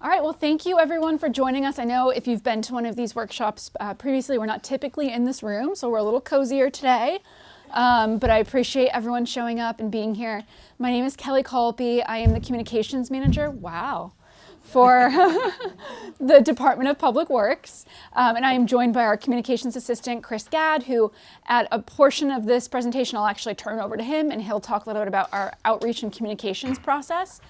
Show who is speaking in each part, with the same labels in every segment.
Speaker 1: All right, well, thank you everyone for joining us. I know if you've been to one of these workshops previously, we're not typically in this room, so we're a little cozier today. But I appreciate everyone showing up and being here. My name is Kelly Colby. I am the communications manager, wow, for the Department of Public Works. And I am joined by our communications assistant, Chris Gadd, who at a portion of this presentation, I'll actually turn over to him and he'll talk a little bit about our outreach and communications process.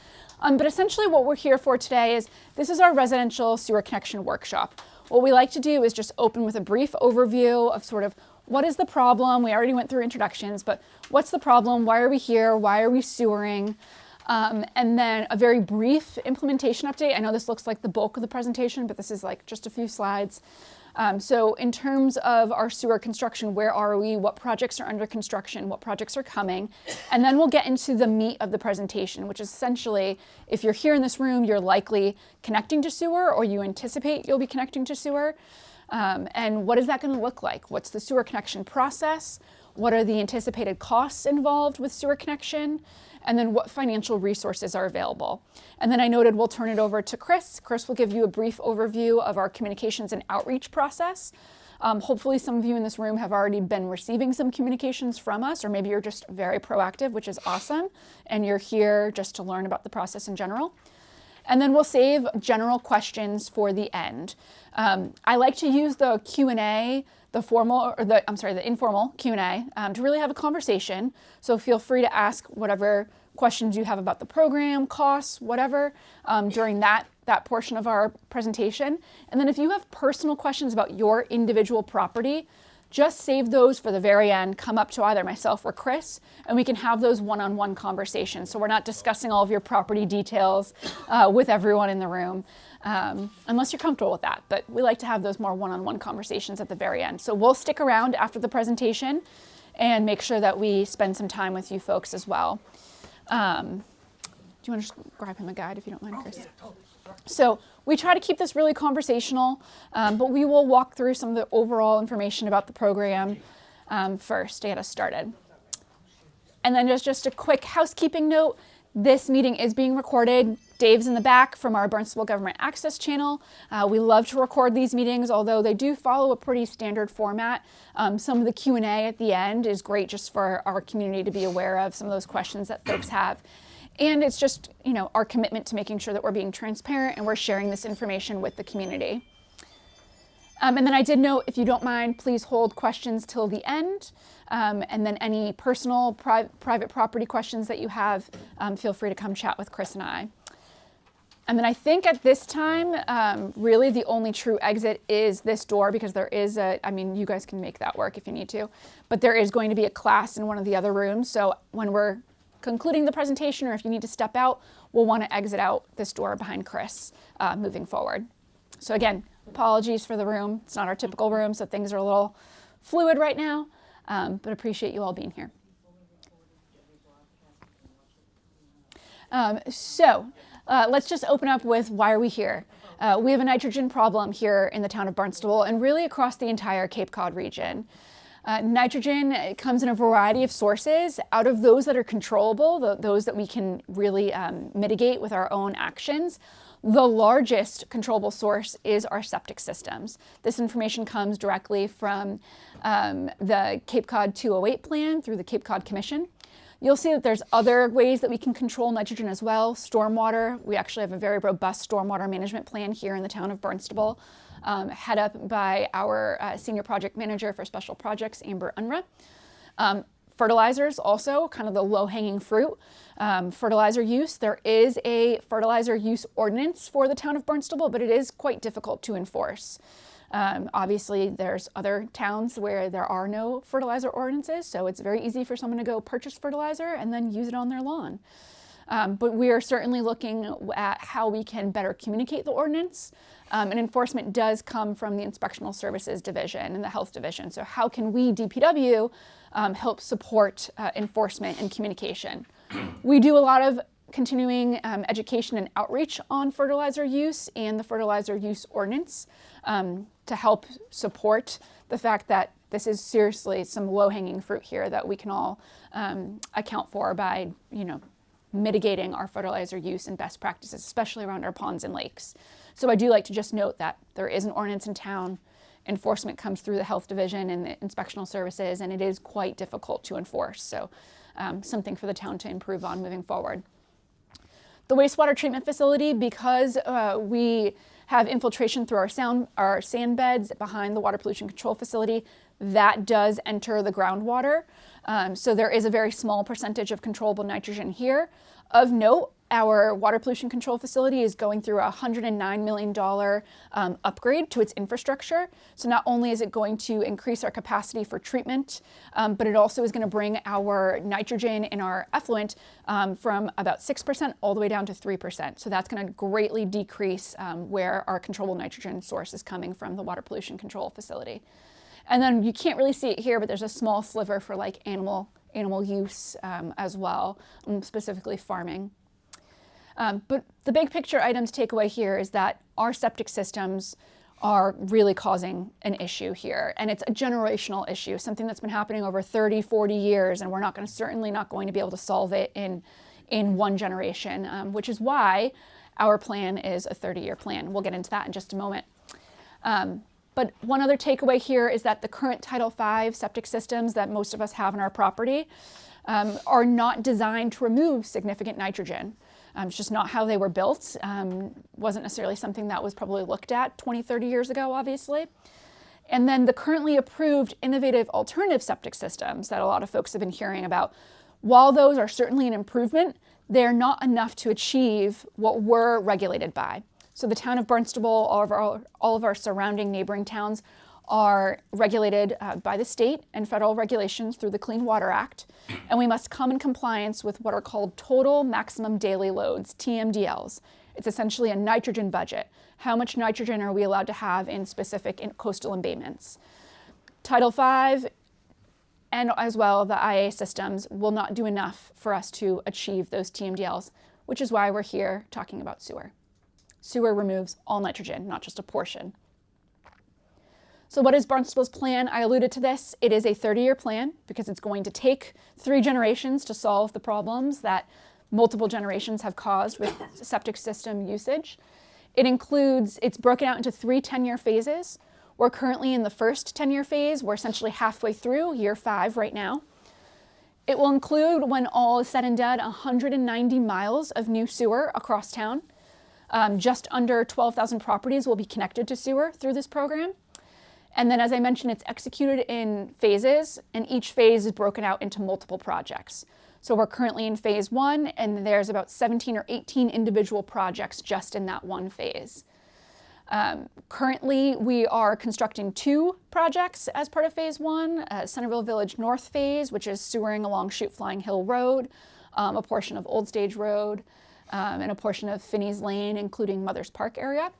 Speaker 1: But essentially what we're here for today is, this is our residential sewer connection workshop. What we like to do is just open with a brief overview of sort of what is the problem. We already went through introductions, but what's the problem? Why are we here? Why are we sewering? And then a very brief implementation update. I know this looks like the bulk of the presentation, but this is like just a few slides. So in terms of our sewer construction, where are we? What projects are under construction? What projects are coming? And then we'll get into the meat of the presentation, which is essentially, if you're here in this room, you're likely connecting to sewer, or you anticipate you'll be connecting to sewer. And what is that going to look like? What's the sewer connection process? What are the anticipated costs involved with sewer connection? And then what financial resources are available. And then I noted we'll turn it over to Chris. Chris will give you a brief overview of our communications and outreach process. Hopefully some of you in this room have already been receiving some communications from us, or maybe you're just very proactive, which is awesome, and you're here just to learn about the process in general. And then we'll save general questions for the end. I like to use the Q&A, the informal Q&A to really have a conversation. So feel free to ask whatever questions you have about the program, costs, whatever, during that portion of our presentation. And then if you have personal questions about your individual property, just save those for the very end, come up to either myself or Chris, and we can have those one-on-one conversations. So we're not discussing all of your property details with everyone in the room, unless you're comfortable with that. But we like to have those more one-on-one conversations at the very end. So we'll stick around after the presentation and make sure that we spend some time with you folks as well. Do you want to just grab him a guide if you don't mind, Chris? Oh, yeah, totally. So we try to keep this really conversational, but we will walk through some of the overall information about the program first to get us started. And then just a quick housekeeping note. This meeting is being recorded. Dave's in the back from our Barnstable Government Access channel. We love to record these meetings, although they do follow a pretty standard format. Some of the Q&A at the end is great just for our community to be aware of some of those questions that folks have. And it's just, our commitment to making sure that we're being transparent and we're sharing this information with the community. And then I did note, if you don't mind, please hold questions till the end. And then any personal, private property questions that you have, feel free to come chat with Chris and I. And then I think at this time, really the only true exit is this door, because there is you guys can make that work if you need to, but there is going to be a class in one of the other rooms. So when we're concluding the presentation, or if you need to step out, we'll want to exit out this door behind Chris moving forward. So again, apologies for the room. It's not our typical room, so things are a little fluid right now, but appreciate you all being here. Let's just open up with, why are we here? We have a nitrogen problem here in the town of Barnstable and really across the entire Cape Cod region. Nitrogen comes in a variety of sources. Out of those that are controllable, those that we can really mitigate with our own actions, the largest controllable source is our septic systems. This information comes directly from the Cape Cod 208 plan through the Cape Cod Commission. You'll see that there's other ways that we can control nitrogen as well. Stormwater, we actually have a very robust stormwater management plan here in the town of Barnstable, head up by our senior project manager for special projects, Amber Unruh. Fertilizers also, kind of the low-hanging fruit. Fertilizer use, there is a fertilizer use ordinance for the town of Barnstable, but it is quite difficult to enforce. Obviously, there's other towns where there are no fertilizer ordinances, so it's very easy for someone to go purchase fertilizer and then use it on their lawn. But we are certainly looking at how we can better communicate the ordinance. And enforcement does come from the Inspectional Services Division and the Health Division. So how can we, DPW, help support enforcement and communication? We do a lot of continuing education and outreach on fertilizer use and the fertilizer use ordinance to help support the fact that this is seriously some low-hanging fruit here that we can all account for by, mitigating our fertilizer use and best practices, especially around our ponds and lakes. So I do like to just note that there is an ordinance in town. Enforcement comes through the health division and the inspectional services, and it is quite difficult to enforce. So something for the town to improve on moving forward. The wastewater treatment facility, because we have infiltration through our sand beds behind the water pollution control facility, that does enter the groundwater. So there is a very small percentage of controllable nitrogen here. Of note, our water pollution control facility is going through a $109 million upgrade to its infrastructure. So not only is it going to increase our capacity for treatment, but it also is going to bring our nitrogen in our effluent from about 6% all the way down to 3%. So that's going to greatly decrease where our controllable nitrogen source is coming from the water pollution control facility. And then you can't really see it here, but there's a small sliver for like animal use as well, specifically farming. But the big picture item to take away here is that our septic systems are really causing an issue here. And it's a generational issue, something that's been happening over 30, 40 years, and we're certainly not going to be able to solve it in one generation, which is why our plan is a 30-year plan. We'll get into that in just a moment. But one other takeaway here is that the current Title V septic systems that most of us have on our property are not designed to remove significant nitrogen. It's just not how they were built. Wasn't necessarily something that was probably looked at 20, 30 years ago, obviously. And then the currently approved innovative alternative septic systems that a lot of folks have been hearing about, while those are certainly an improvement, they're not enough to achieve what we're regulated by. So the town of Barnstable, all of our surrounding neighboring towns are regulated by the state and federal regulations through the Clean Water Act, and we must come in compliance with what are called total maximum daily loads, TMDLs. It's essentially a nitrogen budget. How much nitrogen are we allowed to have in specific coastal embayments? Title V and as well the IA systems will not do enough for us to achieve those TMDLs, which is why we're here talking about sewer. Sewer removes all nitrogen, not just a portion. So what is Barnstable's plan? I alluded to this. It is a 30-year plan because it's going to take 3 generations to solve the problems that multiple generations have caused with septic system usage. It's broken out into 3 10-year phases. We're currently in the first 10-year phase. We're essentially halfway through, year 5 right now. It will include, when all is said and done, 190 miles of new sewer across town. Just under 12,000 properties will be connected to sewer through this program. And then, as I mentioned, it's executed in phases, and each phase is broken out into multiple projects. So we're currently in phase 1, and there's about 17 or 18 individual projects just in that one phase. Currently, we are constructing 2 projects as part of phase 1, Centerville Village North phase, which is sewering along Chute Flying Hill Road, a portion of Old Stage Road, and a portion of Finney's Lane, including Mother's Park area.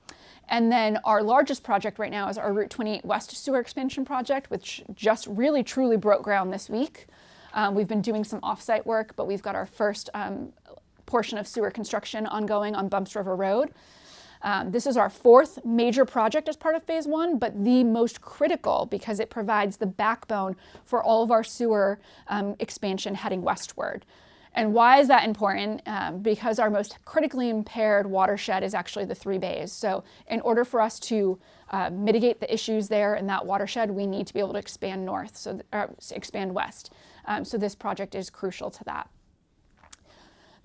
Speaker 1: And then our largest project right now is our Route 28 West Sewer Expansion Project, which just really truly broke ground this week. We've been doing some off-site work, but we've got our first portion of sewer construction ongoing on Bumps River Road. This is our 4th major project as part of phase 1, but the most critical because it provides the backbone for all of our sewer expansion heading westward. And why is that important? Because our most critically impaired watershed is actually the 3 bays. So in order for us to mitigate the issues there in that watershed, we need to be able to expand expand west. So this project is crucial to that.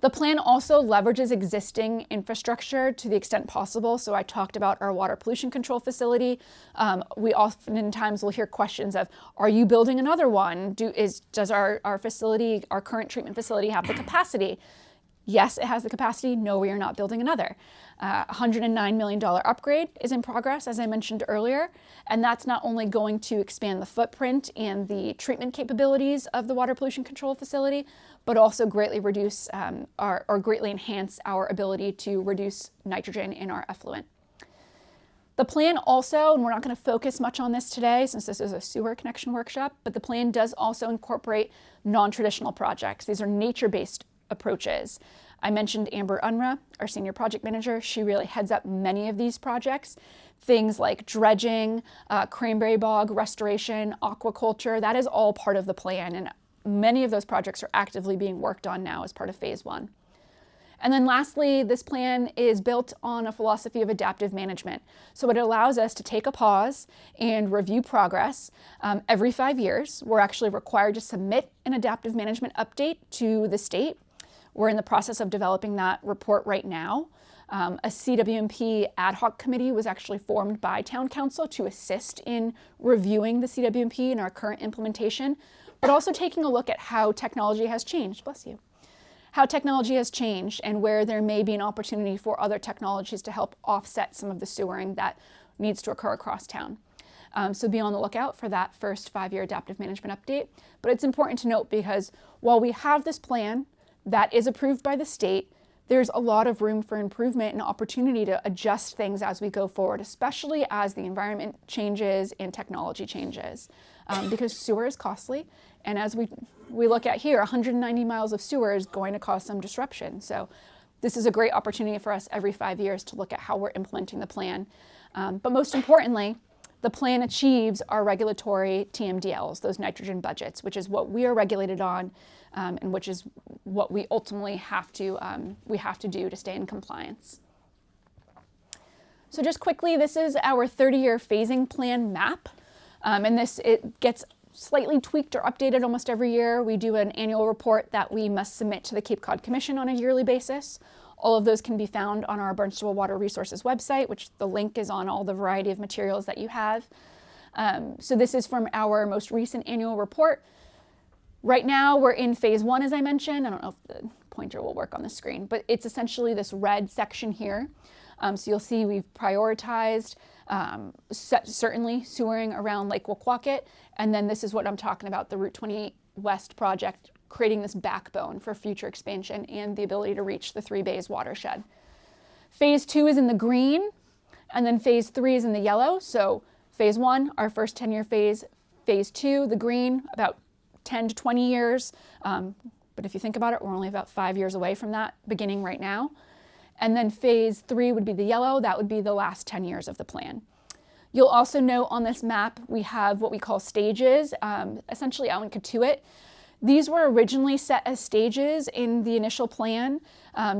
Speaker 1: The plan also leverages existing infrastructure to the extent possible. So I talked about our water pollution control facility. We oftentimes will hear questions of, are you building another one? Does our current treatment facility have the capacity? Yes, it has the capacity. No, we are not building another. $109 million upgrade is in progress, as I mentioned earlier, and that's not only going to expand the footprint and the treatment capabilities of the water pollution control facility, but also greatly reduce or greatly enhance our ability to reduce nitrogen in our effluent. The plan also, and we're not going to focus much on this today since this is a sewer connection workshop, but the plan does also incorporate non-traditional projects. These are nature-based approaches. I mentioned Amber Unruh, our senior project manager. She really heads up many of these projects. Things like dredging, cranberry bog restoration, aquaculture, that is all part of the plan. And many of those projects are actively being worked on now as part of phase 1. And then lastly, this plan is built on a philosophy of adaptive management. So it allows us to take a pause and review progress. Every 5 years, we're actually required to submit an adaptive management update to the state. We're in the process of developing that report right now. A CWMP ad hoc committee was actually formed by Town Council to assist in reviewing the CWMP and our current implementation, but also taking a look at how technology has changed. Bless you. How technology has changed and where there may be an opportunity for other technologies to help offset some of the sewering that needs to occur across town. So be on the lookout for that first 5-year adaptive management update. But it's important to note because while we have this plan that is approved by the state, there's a lot of room for improvement and opportunity to adjust things as we go forward, especially as the environment changes and technology changes, because sewer is costly. And as we look at here, 190 miles of sewer is going to cause some disruption. So this is a great opportunity for us every 5 years to look at how we're implementing the plan. But most importantly, the plan achieves our regulatory TMDLs, those nitrogen budgets, which is what we are regulated on, and which is what we ultimately have to do to stay in compliance. So just quickly, this is our 30-year phasing plan map, and it gets slightly tweaked or updated almost every year. We do an annual report that we must submit to the Cape Cod Commission on a yearly basis. All of those can be found on our Barnstable Water Resources website, which the link is on all the variety of materials that you have. So this is from our most recent annual report. Right now we're in phase 1, as I mentioned. I don't know if the pointer will work on the screen, but it's essentially this red section here. So you'll see we've prioritized certainly sewering around Lake Woquaket, and then this is what I'm talking about, the Route 28 West project, creating this backbone for future expansion and the ability to reach the 3 Bays watershed. Phase 2 is in the green, and then phase 3 is in the yellow. So phase 1, our first 10-year phase. Phase 2, the green, about 10 to 20 years. But if you think about it, we're only about 5 years away from that beginning right now. And then phase 3 would be the yellow. That would be the last 10 years of the plan. You'll also note on this map, we have what we call stages, essentially out in Katuitt. These were originally set as stages in the initial plan,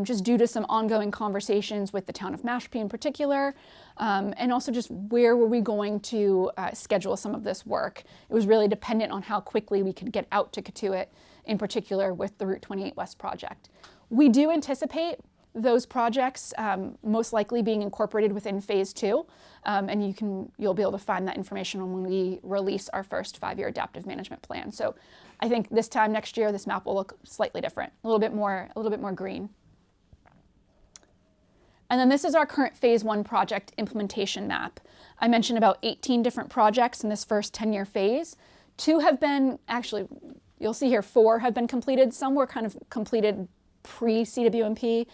Speaker 1: just due to some ongoing conversations with the town of Mashpee in particular, and also just where were we going to schedule some of this work. It was really dependent on how quickly we could get out to Katuitt, in particular with the Route 28 West project. We do anticipate those projects most likely being incorporated within phase 2, and you'll be able to find that information when we release our first 5-year adaptive management plan. So I think this time next year, this map will look slightly different, a little bit more green. And then this is our current phase 1 project implementation map. I mentioned about 18 different projects in this first 10-year phase. 2 have been, actually, you'll see here 4 have been completed. Some were kind of completed pre-CWMP,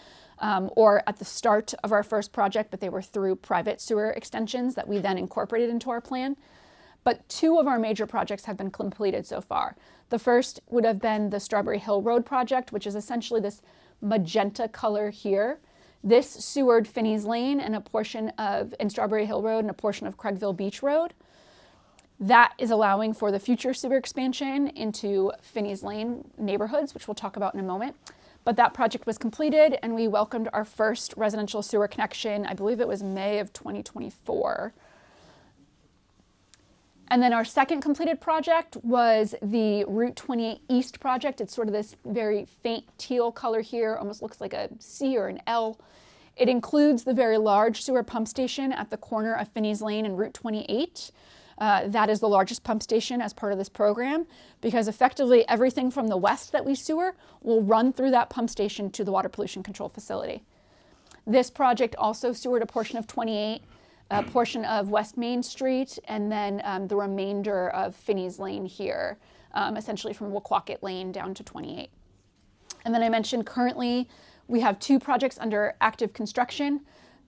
Speaker 1: or at the start of our first project, but they were through private sewer extensions that we then incorporated into our plan. But 2 of our major projects have been completed so far. The first would have been the Strawberry Hill Road project, which is essentially this magenta color here. This sewered Finney's Lane and a portion of Strawberry Hill Road and a portion of Craigville Beach Road. That is allowing for the future sewer expansion into Finney's Lane neighborhoods, which we'll talk about in a moment. But that project was completed and we welcomed our first residential sewer connection, I believe it was May of 2024. And then our second completed project was the Route 28 East project. It's sort of this very faint teal color here, almost looks like a C or an L. It includes the very large sewer pump station at the corner of Finney's Lane and Route 28. That is the largest pump station as part of this program, because effectively everything from the west that we sewer will run through that pump station to the water pollution control facility. This project also sewered a portion of 28, a portion of West Main Street, and then the remainder of Finney's Lane here, essentially from Woquaket Lane down to 28. And then I mentioned currently we have 2 projects under active construction.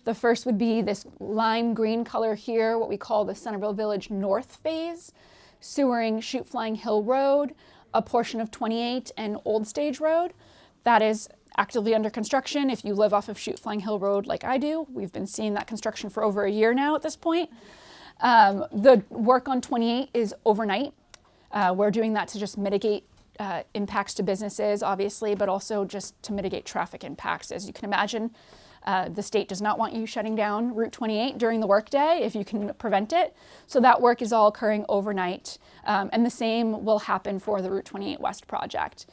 Speaker 1: The first would be this lime green color here, what we call the Centerville Village North phase, sewering Chute Flying Hill Road, a portion of 28 and Old Stage Road. That is actively under construction. If you live off of Chute Flying Hill Road like I do, we've been seeing that construction for over a year now at this point. The work on 28 is overnight. We're doing that to just mitigate impacts to businesses, obviously, but also just to mitigate traffic impacts. As you can imagine, the state does not want you shutting down Route 28 during the workday if you can prevent it. So that work is all occurring overnight. And the same will happen for the Route 28 West project.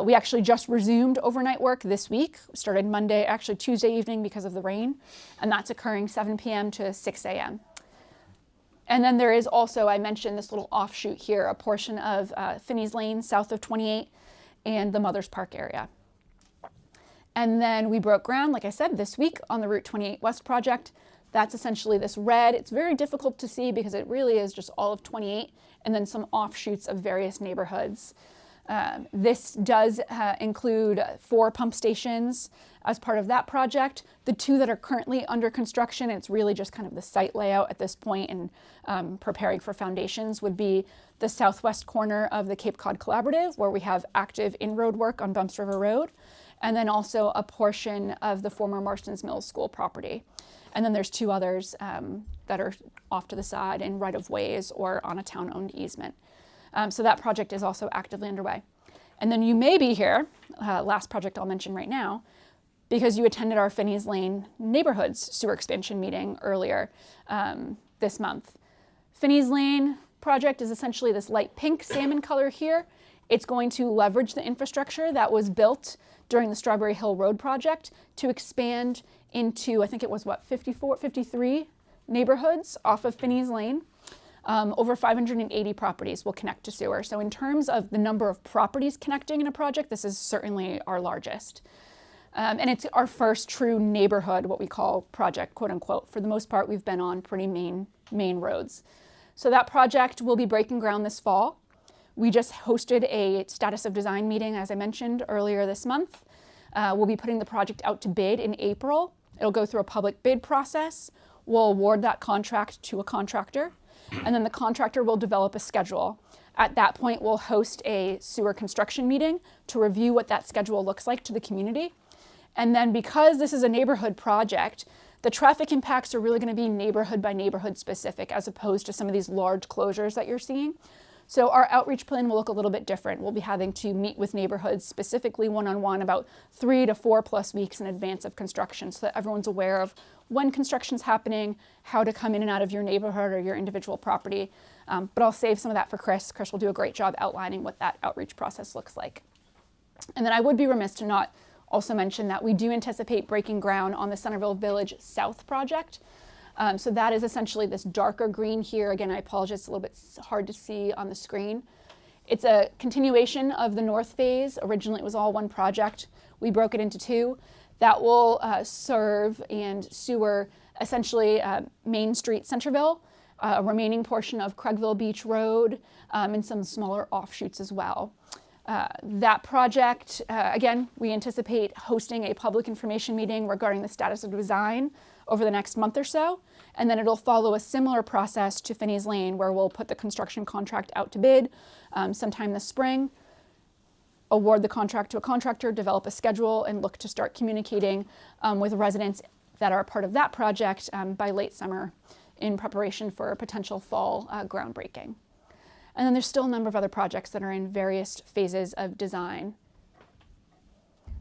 Speaker 1: We actually just resumed overnight work this week. Started Monday, actually Tuesday evening because of the rain. And that's occurring 7 p.m. to 6 a.m. And then there is also, I mentioned this little offshoot here, a portion of Finney's Lane south of 28 and the Mothers Park area. And then we broke ground, like I said, this week on the Route 28 West project. That's essentially this red. It's very difficult to see because it really is just all of 28 and then some offshoots of various neighborhoods. This does include 4 pump stations as part of that project. The 2 that are currently under construction, it's really just kind of the site layout at this point and preparing for foundations, would be the southwest corner of the Cape Cod Collaborative, where we have active in-road work on Bumps River Road, and then also a portion of the former Marston's Mills School property. And then there's 2 others that are off to the side in right-of-ways or on a town-owned easement. So that project is also actively underway. And then you may be here, last project I'll mention right now, because you attended our Finney's Lane Neighborhoods Sewer Expansion meeting earlier this month. Finney's Lane project is essentially this light pink salmon color here. It's going to leverage the infrastructure that was built during the Strawberry Hill Road project to expand into, I think it was what, 53 neighborhoods off of Finney's Lane. Over 580 properties will connect to sewer. So in terms of the number of properties connecting in a project, this is certainly our largest. And it's our first true neighborhood, what we call project, quote unquote. For the most part, we've been on pretty main roads. So that project will be breaking ground this fall. We just hosted a status of design meeting, as I mentioned earlier this month. We'll be putting the project out to bid in April. It'll go through a public bid process. We'll award that contract to a contractor, and then the contractor will develop a schedule. At that point, we'll host a sewer construction meeting to review what that schedule looks like to the community. And then because this is a neighborhood project, the traffic impacts are really going to be neighborhood by neighborhood specific, as opposed to some of these large closures that you're seeing. So our outreach plan will look a little bit different. We'll be having to meet with neighborhoods specifically one-on-one about 3 to 4+ weeks in advance of construction, so that everyone's aware of when construction's happening, how to come in and out of your neighborhood or your individual property. But I'll save some of that for Chris. Chris will do a great job outlining what that outreach process looks like. And then I would be remiss to not also mention that we do anticipate breaking ground on the Centerville Village South project. So that is essentially this darker green here. Again, I apologize, it's a little bit hard to see on the screen. It's a continuation of the north phase. Originally, it was all one project. We broke it into 2. That will serve and sewer essentially Main Street, Centerville, a remaining portion of Craigville Beach Road, and some smaller offshoots as well. That project, again, we anticipate hosting a public information meeting regarding the status of design over the next month or so, and then it'll follow a similar process to Finney's Lane, where we'll put the construction contract out to bid sometime this spring, award the contract to a contractor, develop a schedule, and look to start communicating with residents that are a part of that project by late summer in preparation for a potential fall groundbreaking. And then there's still a number of other projects that are in various phases of design.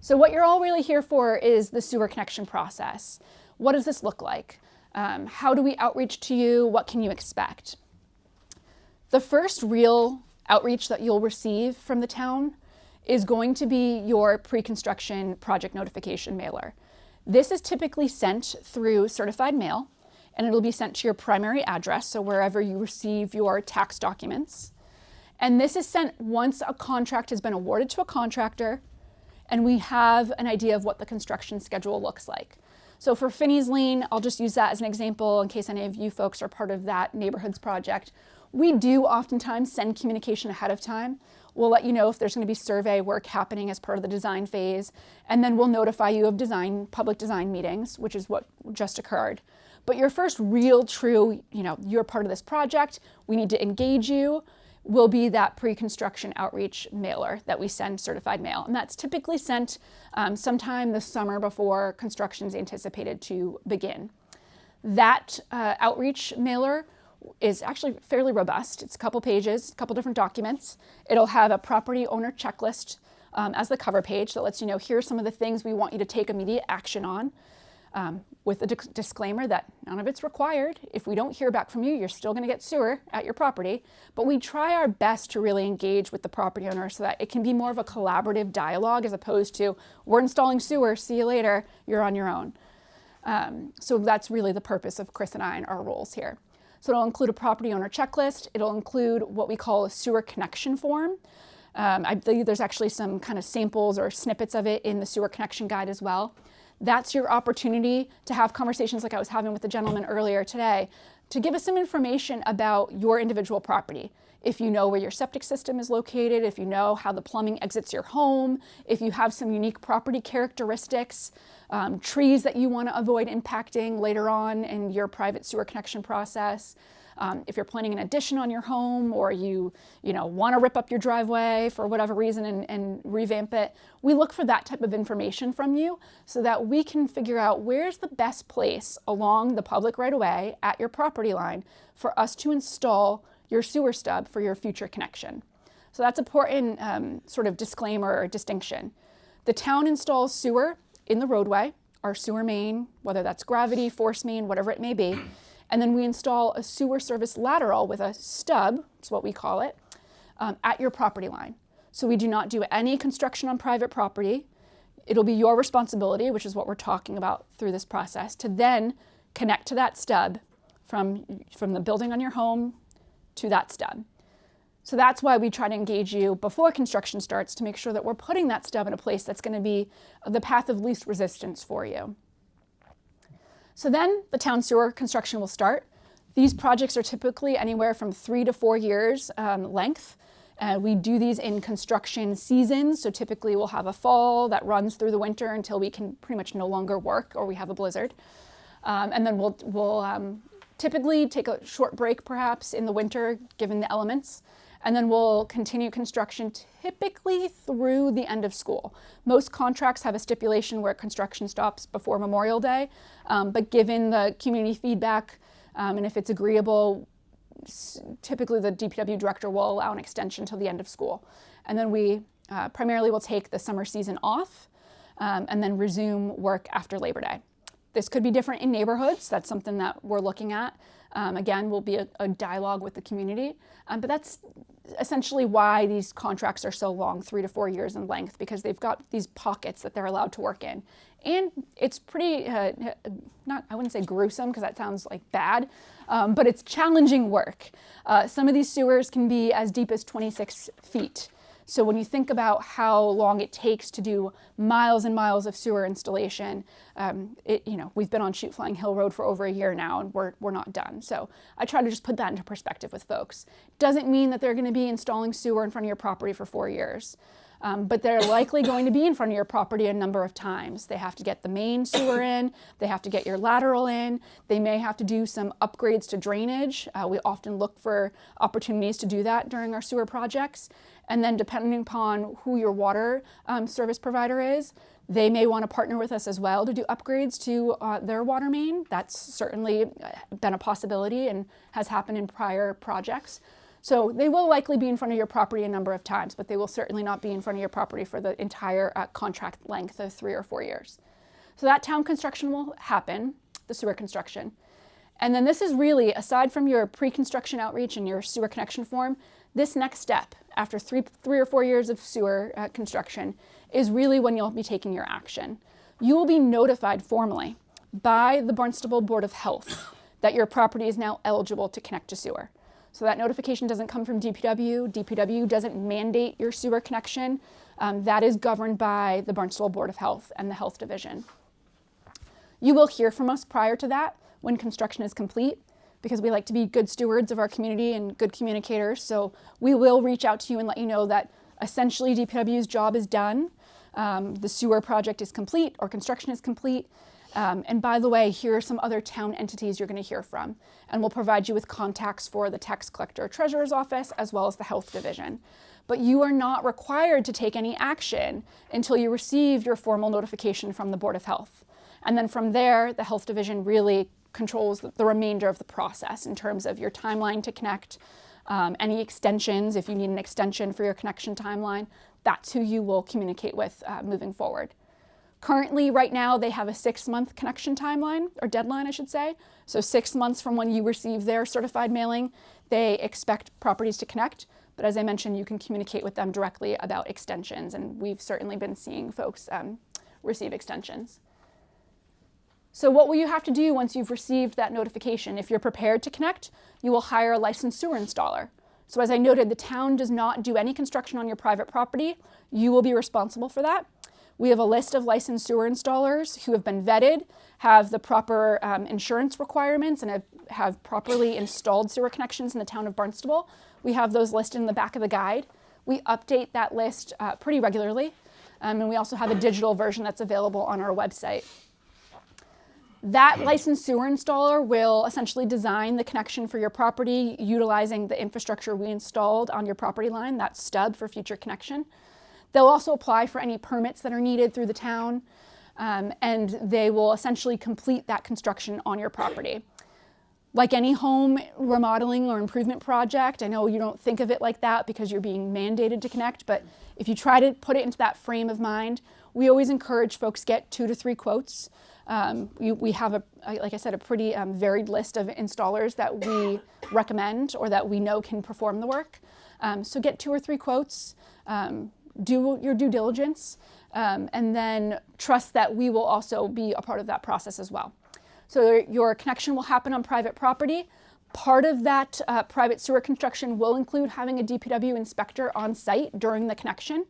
Speaker 1: So what you're all really here for is the sewer connection process. What does this look like? How do we outreach to you? What can you expect? The first real outreach that you'll receive from the town is going to be your pre-construction project notification mailer. This is typically sent through certified mail, and it'll be sent to your primary address, so wherever you receive your tax documents. And this is sent once a contract has been awarded to a contractor and we have an idea of what the construction schedule looks like. So for Finney's Lane, I'll just use that as an example in case any of you folks are part of that neighborhoods project. We do oftentimes send communication ahead of time. We'll let you know if there's going to be survey work happening as part of the design phase, and then we'll notify you of public design meetings, which is what just occurred. But your first real true, you're part of this project, we need to engage you, will be that pre-construction outreach mailer that we send certified mail. And that's typically sent sometime this summer before construction is anticipated to begin. That outreach mailer is actually fairly robust. It's a couple pages, a couple different documents. It'll have a property owner checklist as the cover page that lets you know, here are some of the things we want you to take immediate action on, with a disclaimer that none of it's required. If we don't hear back from you, you're still going to get sewer at your property. But we try our best to really engage with the property owner so that it can be more of a collaborative dialogue as opposed to, we're installing sewer, see you later, you're on your own. So that's really the purpose of Chris and I and our roles here. So it'll include a property owner checklist. It'll include what we call a sewer connection form. I believe there's actually some kind of samples or snippets of it in the sewer connection guide as well. That's your opportunity to have conversations like I was having with the gentleman earlier today, to give us some information about your individual property. If you know where your septic system is located, if you know how the plumbing exits your home, if you have some unique property characteristics, trees that you want to avoid impacting later on in your private sewer connection process. If you're planning an addition on your home, or you want to rip up your driveway for whatever reason and revamp it, we look for that type of information from you so that we can figure out where's the best place along the public right-of-way at your property line for us to install your sewer stub for your future connection. So that's an important sort of disclaimer or distinction. The town installs sewer in the roadway, our sewer main, whether that's gravity, force main, whatever it may be. And then we install a sewer service lateral with a stub, that's what we call it, at your property line. So we do not do any construction on private property. It'll be your responsibility, which is what we're talking about through this process, to then connect to that stub from the building on your home to that stub. So that's why we try to engage you before construction starts, to make sure that we're putting that stub in a place that's going to be the path of least resistance for you. So then the town sewer construction will start. These projects are typically anywhere from 3 to 4 years length. We do these in construction seasons. So typically we'll have a fall that runs through the winter until we can pretty much no longer work or we have a blizzard. And then we'll typically take a short break perhaps in the winter given the elements. And then we'll continue construction typically through the end of school. Most contracts have a stipulation where construction stops before Memorial Day, but given the community feedback and if it's agreeable, typically the DPW director will allow an extension till the end of school. And then we primarily will take the summer season off and then resume work after Labor Day. This could be different in neighborhoods. That's something that we're looking at. Again, will be a dialogue with the community, but that's essentially why these contracts are so long, 3 to 4 years in length, because they've got these pockets that they're allowed to work in. And it's pretty, I wouldn't say gruesome because that sounds like bad, but it's challenging work. Some of these sewers can be as deep as 26 feet. So when you think about how long it takes to do miles and miles of sewer installation, we've been on Shoot Flying Hill Road for over a year now, and we're not done. So I try to just put that into perspective with folks. Doesn't mean that they're going to be installing sewer in front of your property for 4 years. But they're likely going to be in front of your property a number of times. They have to get the main sewer in, they have to get your lateral in, they may have to do some upgrades to drainage. We often look for opportunities to do that during our sewer projects. And then depending upon who your water service provider is, they may want to partner with us as well to do upgrades to their water main. That's certainly been a possibility and has happened in prior projects. So they will likely be in front of your property a number of times, but they will certainly not be in front of your property for the entire contract length of 3 or 4 years. So that town construction will happen, the sewer construction. And then this is really, aside from your pre-construction outreach and your sewer connection form, this next step, after three or 4 years of sewer construction, is really when you'll be taking your action. You will be notified formally by the Barnstable Board of Health that your property is now eligible to connect to sewer. So that notification doesn't come from DPW. DPW doesn't mandate your sewer connection. That is governed by the Barnstable Board of Health and the Health Division. You will hear from us prior to that when construction is complete, because we like to be good stewards of our community and good communicators. So we will reach out to you and let you know that essentially DPW's job is done. The sewer project is complete or construction is complete. And by the way, here are some other town entities you're going to hear from. And we'll provide you with contacts for the tax collector treasurer's office as well as the health division. But you are not required to take any action until you receive your formal notification from the Board of Health. And then from there, the health division really controls the remainder of the process in terms of your timeline to connect, any extensions. If you need an extension for your connection timeline, that's who you will communicate with moving forward. Currently, right now, they have a 6-month connection timeline, or deadline, I should say. So 6 months from when you receive their certified mailing, they expect properties to connect. But as I mentioned, you can communicate with them directly about extensions, and we've certainly been seeing folks receive extensions. So what will you have to do once you've received that notification? If you're prepared to connect, you will hire a licensed sewer installer. So as I noted, the town does not do any construction on your private property. You will be responsible for that. We have a list of licensed sewer installers who have been vetted, have the proper insurance requirements, and have properly installed sewer connections in the town of Barnstable. We have those listed in the back of the guide. We update that list pretty regularly, and we also have a digital version that's available on our website. That licensed sewer installer will essentially design the connection for your property utilizing the infrastructure we installed on your property line, that stub for future connection. They'll also apply for any permits that are needed through the town, and they will essentially complete that construction on your property. Like any home remodeling or improvement project, I know you don't think of it like that because you're being mandated to connect, but if you try to put it into that frame of mind, we always encourage folks get 2 to 3 quotes. We have, like I said, a pretty varied list of installers that we recommend or that we know can perform the work. So get 2 or 3 quotes. Do your due diligence, and then trust that we will also be a part of that process as well. So your connection will happen on private property. Part of that private sewer construction will include having a DPW inspector on site during the connection,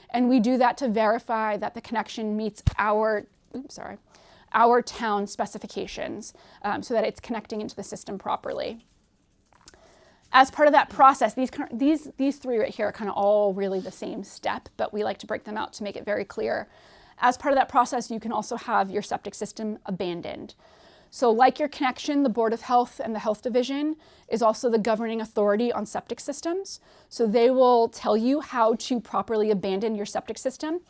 Speaker 1: and we do that to verify that the connection meets our town specifications, so that it's connecting into the system properly. As part of that process, these 3 right here are kind of all really the same step, but we like to break them out to make it very clear. As part of that process, you can also have your septic system abandoned. So like your connection, the Board of Health and the Health Division is also the governing authority on septic systems. So they will tell you how to properly abandon your septic system.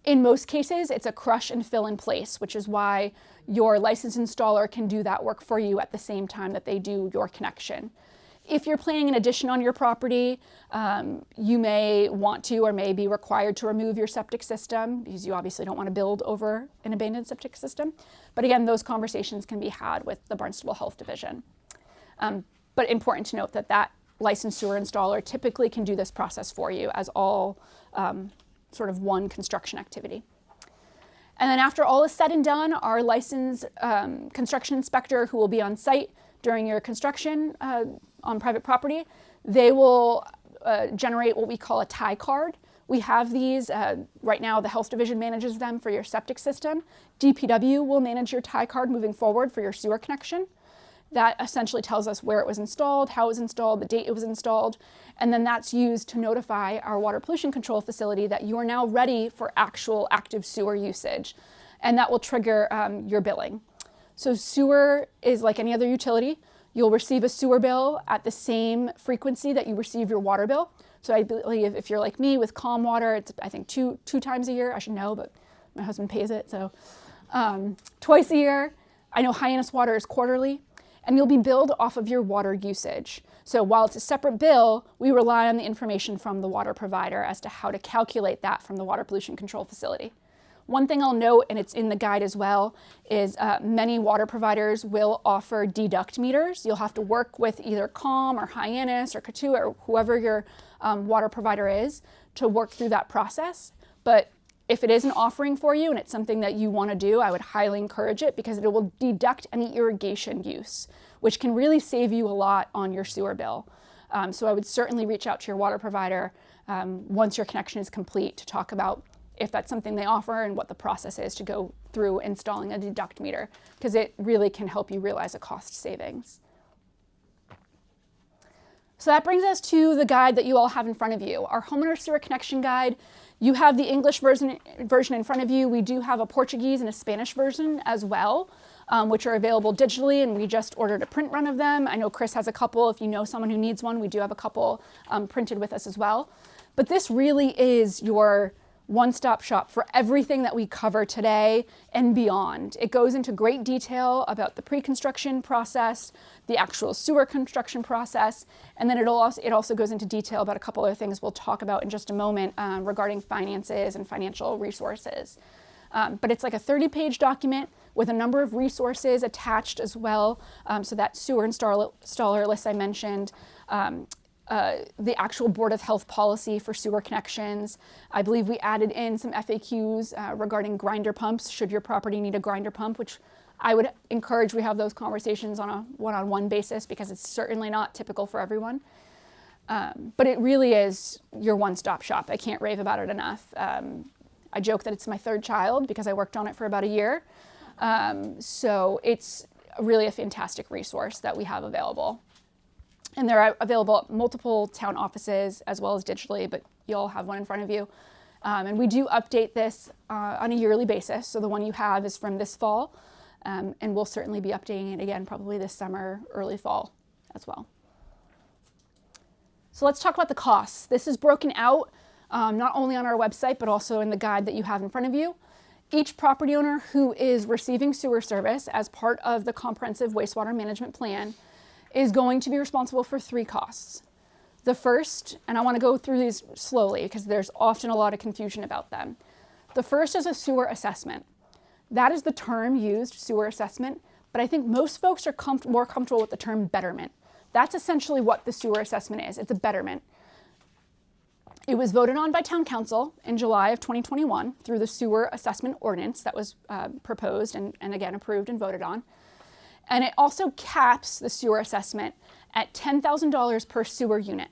Speaker 1: In most cases, it's a crush and fill in place, which is why your licensed installer can do that work for you at the same time that they do your connection. If you're planning an addition on your property, you may want to or may be required to remove your septic system because you obviously don't want to build over an abandoned septic system. But again, those conversations can be had with the Barnstable Health Division. But important to note that that licensed sewer installer typically can do this process for you as all sort of one construction activity. And then after all is said and done, our licensed construction inspector who will be on site during your construction on private property, they will generate what we call a tie card. We have these, right now the Health Division manages them for your septic system. DPW will manage your tie card moving forward for your sewer connection. That essentially tells us where it was installed, how it was installed, the date it was installed, and then that's used to notify our water pollution control facility that you are now ready for actual active sewer usage, and that will trigger your billing. So sewer is like any other utility. You'll receive a sewer bill at the same frequency that you receive your water bill. So I believe if you're like me with calm water, it's I think two times a year. I should know, but my husband pays it, so twice a year. I know Hyannis water is quarterly, and you'll be billed off of your water usage. So while it's a separate bill, we rely on the information from the water provider as to how to calculate that from the water pollution control facility. One thing I'll note, and it's in the guide as well, is many water providers will offer deduct meters. You'll have to work with either CALM or Hyannis or Katua or whoever your water provider is to work through that process. But if it is an offering for you and it's something that you want to do, I would highly encourage it because it will deduct any irrigation use, which can really save you a lot on your sewer bill. So I would certainly reach out to your water provider once your connection is complete to talk about if that's something they offer and what the process is to go through installing a deduct meter, because it really can help you realize a cost savings. So that brings us to the guide that you all have in front of you, our homeowner sewer connection guide. You have the English version in front of you. We do have a Portuguese and a Spanish version as well, which are available digitally, and we just ordered a print run of them. I know Chris has a couple. If you know someone who needs one, we do have a couple printed with us as well. But this really is your one-stop shop for everything that we cover today and beyond. It goes into great detail about the pre-construction process, the actual sewer construction process, and then it also goes into detail about a couple other things we'll talk about in just a moment regarding finances and financial resources. But it's like a 30-page document with a number of resources attached as well. So that sewer installer list I mentioned, the actual Board of Health policy for sewer connections. I believe we added in some FAQs regarding grinder pumps, should your property need a grinder pump, which I would encourage we have those conversations on a one-on-one basis because it's certainly not typical for everyone. But it really is your one-stop shop. I can't rave about it enough. I joke that it's my third child because I worked on it for about a year. So it's really a fantastic resource that we have available. And they're available at multiple town offices as well as digitally, but you all have one in front of you. And we do update this on a yearly basis. So the one you have is from this fall, and we'll certainly be updating it again probably this summer, early fall as well. So let's talk about the costs. This is broken out not only on our website, but also in the guide that you have in front of you. Each property owner who is receiving sewer service as part of the comprehensive wastewater management plan is going to be responsible for 3 costs. The first, and I want to go through these slowly because there's often a lot of confusion about them. The first is a sewer assessment. That is the term used, sewer assessment, but I think most folks are more comfortable with the term betterment. That's essentially what the sewer assessment is. It's a betterment. It was voted on by Town Council in July of 2021 through the sewer assessment ordinance that was proposed and again approved and voted on. And it also caps the sewer assessment at $10,000 per sewer unit.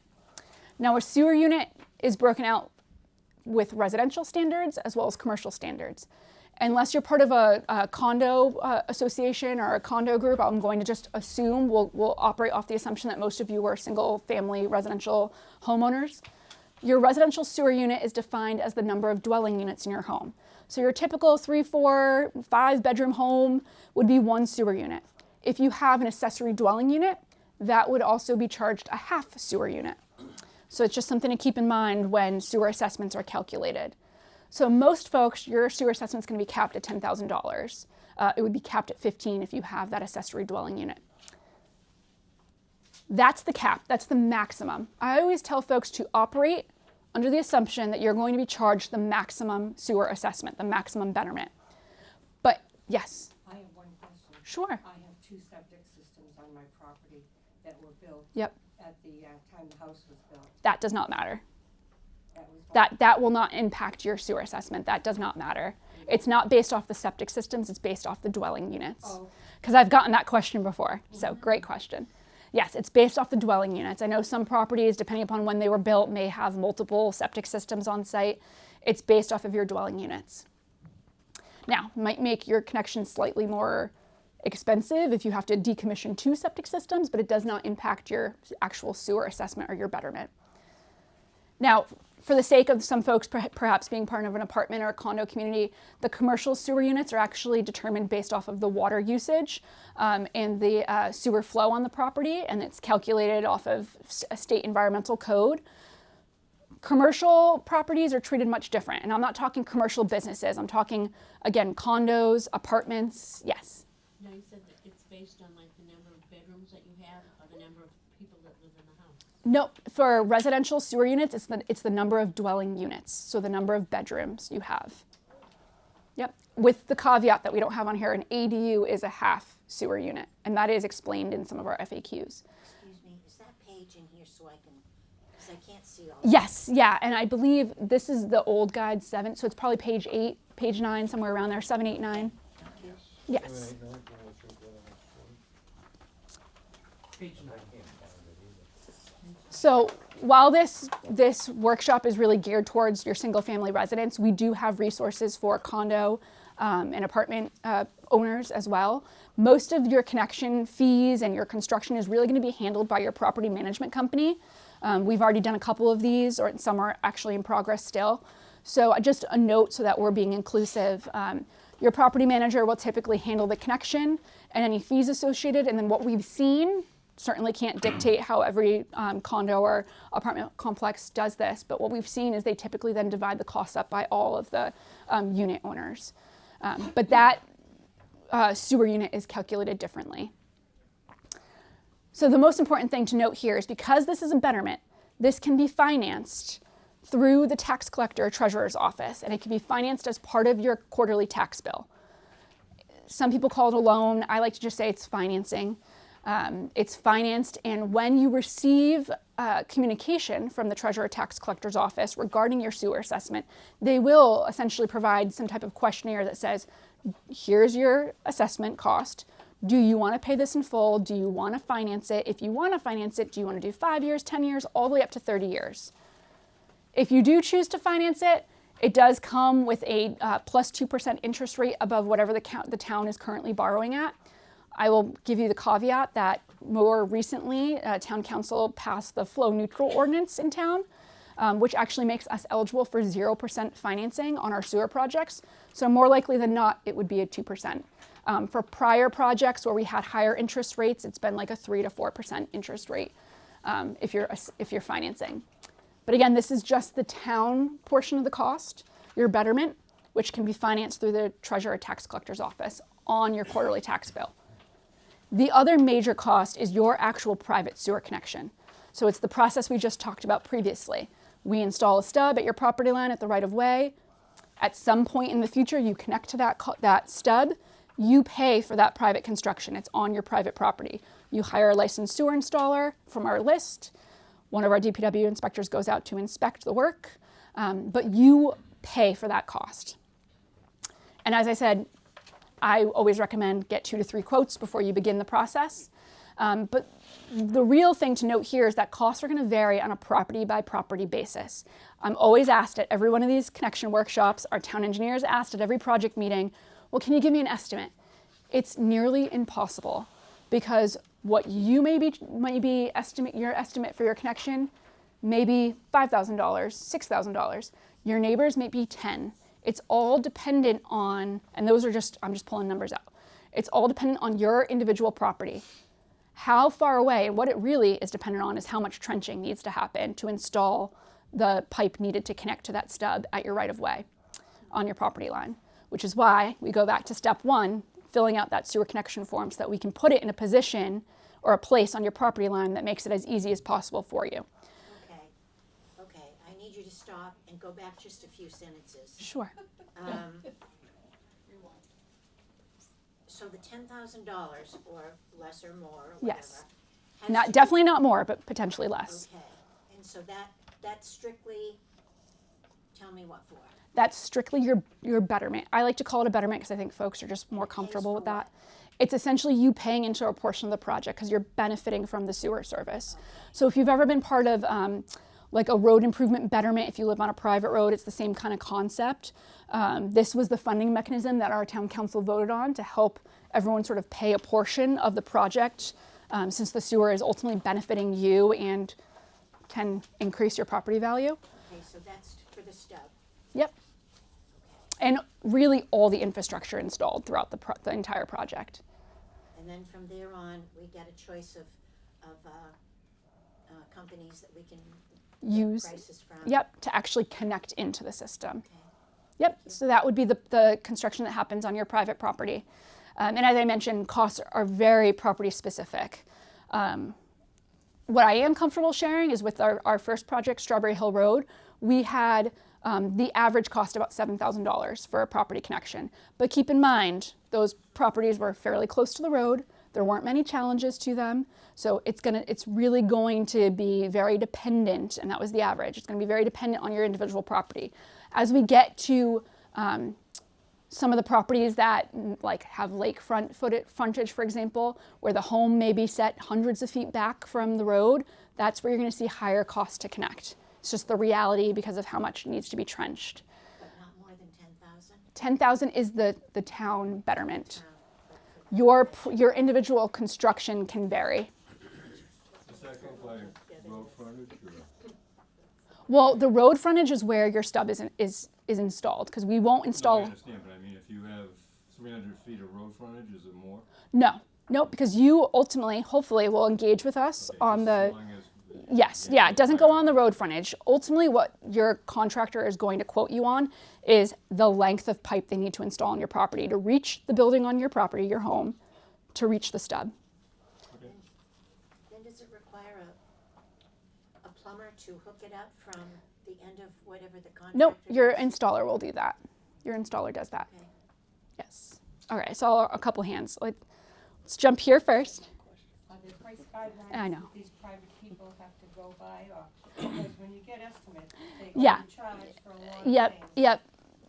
Speaker 1: Now, a sewer unit is broken out with residential standards as well as commercial standards. Unless you're part of a condo association or a condo group, I'm going to just assume we'll operate off the assumption that most of you are single-family residential homeowners. Your residential sewer unit is defined as the number of dwelling units in your home. So your typical 3, 4, 5-bedroom home would be 1 sewer unit. If you have an accessory dwelling unit, that would also be charged a half sewer unit. So it's just something to keep in mind when sewer assessments are calculated. So most folks, your sewer assessment is going to be capped at $10,000. It would be capped at $15,000 if you have that accessory dwelling unit. That's the cap. That's the maximum. I always tell folks to operate under the assumption that you're going to be charged the maximum sewer assessment, the maximum betterment. But yes?
Speaker 2: I have one question.
Speaker 1: Sure.
Speaker 2: I have 2 septic systems on my property that were built
Speaker 1: Yep.
Speaker 2: at the time the house was built.
Speaker 1: That does not matter.
Speaker 2: That was
Speaker 1: That will not impact your sewer assessment. That does not matter. It's not based off the septic systems, it's based off the dwelling units. Because I've gotten that question before, so great question. Yes, it's based off the dwelling units. I know some properties, depending upon when they were built, may have multiple septic systems on site. It's based off of your dwelling units. Now, it might make your connection slightly more expensive if you have to decommission 2 septic systems, but it does not impact your actual sewer assessment or your betterment. Now, for the sake of some folks perhaps being part of an apartment or a condo community, the commercial sewer units are actually determined based off of the water usage and the sewer flow on the property, and it's calculated off of a state environmental code. Commercial properties are treated much different, and I'm not talking commercial businesses. I'm talking, again, condos, apartments, yes.
Speaker 3: No, you said that it's based on like the number of bedrooms that you have or the number of people that live in the house?
Speaker 1: No, for residential sewer units, it's the number of dwelling units, so the number of bedrooms you have. Yep, with the caveat that we don't have on here, an ADU is a half sewer unit, and that is explained in some of our FAQs.
Speaker 4: Excuse me, is that page in here so I can, because I can't see all
Speaker 1: Yes, yeah, and I believe this is the old guide 7, so it's probably page 8, page 9, somewhere around there, 7, 8, 9. Yes.
Speaker 2: Page 9.
Speaker 1: So while this workshop is really geared towards your single family residents, we do have resources for condo and apartment owners as well. Most of your connection fees and your construction is really going to be handled by your property management company. We've already done a couple of these, or some are actually in progress still. So just a note so that we're being inclusive. Your property manager will typically handle the connection and any fees associated, and then what we've seen certainly can't dictate how every condo or apartment complex does this, but what we've seen is they typically then divide the costs up by all of the unit owners. But that sewer unit is calculated differently. So the most important thing to note here is because this is a betterment, this can be financed through the tax collector or treasurer's office, and it can be financed as part of your quarterly tax bill. Some people call it a loan. I like to just say it's financing. It's financed, and when you receive communication from the treasurer or tax collector's office regarding your sewer assessment, they will essentially provide some type of questionnaire that says, here's your assessment cost. Do you want to pay this in full? Do you want to finance it? If you want to finance it, do you want to do 5 years, 10 years, all the way up to 30 years? If you do choose to finance it, it does come with a plus 2% interest rate above whatever the town is currently borrowing at. I will give you the caveat that more recently, town council passed the flow neutral ordinance in town, which actually makes us eligible for 0% financing on our sewer projects. So more likely than not, it would be a 2%. For prior projects where we had higher interest rates, it's been like a 3 to 4% interest rate if you're financing. But again, this is just the town portion of the cost, your betterment, which can be financed through the treasurer or tax collector's office on your quarterly tax bill. The other major cost is your actual private sewer connection. So it's the process we just talked about previously. We install a stub at your property line at the right of way. At some point in the future, you connect to that stub. You pay for that private construction. It's on your private property. You hire a licensed sewer installer from our list. One of our DPW inspectors goes out to inspect the work, but you pay for that cost. And as I said, I always recommend get 2 to 3 quotes before you begin the process. But the real thing to note here is that costs are going to vary on a property by property basis. I'm always asked at every one of these connection workshops, our town engineers asked at every project meeting, well, can you give me an estimate? It's nearly impossible because what you might be your estimate for your connection may be $5,000, $6,000. Your neighbors may be 10. It's all dependent on, and those are I'm just pulling numbers out. It's all dependent on your individual property. How far away, and what it really is dependent on is how much trenching needs to happen to install the pipe needed to connect to that stub at your right of way on your property line, which is why we go back to step 1, filling out that sewer connection form so that we can put it in a position or a place on your property line that makes it as easy as possible for you.
Speaker 4: Okay, I need you to stop and go back just a few sentences.
Speaker 1: Sure.
Speaker 4: So the $10,000 or less or more or whatever.
Speaker 1: Yes.
Speaker 4: has to
Speaker 1: Definitely not more, but potentially less.
Speaker 4: Okay, and so that's strictly, tell me what for.
Speaker 1: That's strictly your betterment. I like to call it a betterment because I think folks are just more comfortable with that. It's essentially you paying into a portion of the project because you're benefiting from the sewer service. So if you've ever been part of like a road improvement betterment, if you live on a private road, it's the same kind of concept. This was the funding mechanism that our town council voted on to help everyone sort of pay a portion of the project since the sewer is ultimately benefiting you and can increase your property value.
Speaker 4: Okay, so that's for the stub.
Speaker 1: Yep. And really all the infrastructure installed throughout the entire project.
Speaker 4: And then from there on, we get a choice of companies that we can
Speaker 1: Use,
Speaker 4: get prices from.
Speaker 1: yep, to actually connect into the system.
Speaker 4: Okay.
Speaker 1: Yep, so that would be the construction that happens on your private property. And as I mentioned, costs are very property specific. What I am comfortable sharing is with our first project, Strawberry Hill Road, we had the average cost about $7,000 for a property connection. But keep in mind, those properties were fairly close to the road. There weren't many challenges to them. So it's really going to be very dependent, and that was the average. It's going to be very dependent on your individual property. As we get to some of the properties that like have lakefront frontage, for example, where the home may be set hundreds of feet back from the road, that's where you're going to see higher costs to connect. It's just the reality because of how much needs to be trenched.
Speaker 4: But not more than 10,000?
Speaker 1: 10,000 is the town betterment. Your individual construction can vary.
Speaker 5: Does that go by road frontage or?
Speaker 1: Well, the road frontage is where your stub is installed because we won't
Speaker 5: No,
Speaker 1: install.
Speaker 5: I understand, but I mean, if you have 300 feet of road frontage, is it more?
Speaker 1: No, Nope, because you ultimately, hopefully, will engage with us on the.
Speaker 5: As long as
Speaker 1: Yes, yeah, it doesn't go on the road frontage. Ultimately, what your contractor is going to quote you on is the length of pipe they need to install on your property to reach the building on your property, your home, to reach the stub.
Speaker 5: Okay.
Speaker 4: Then does it require a plumber to hook it up from the end of whatever the contractor
Speaker 1: Nope, your
Speaker 4: does?
Speaker 1: installer will do that. Your installer does that.
Speaker 4: Okay.
Speaker 1: Yes. All right, so a couple hands. Let's jump here first.
Speaker 2: Are there price guidelines
Speaker 1: I know.
Speaker 2: that these private people have to go by, or, because when you get estimates, they
Speaker 1: Yeah.
Speaker 2: go charge for a lot of
Speaker 1: Yep,
Speaker 2: things.
Speaker 1: yep.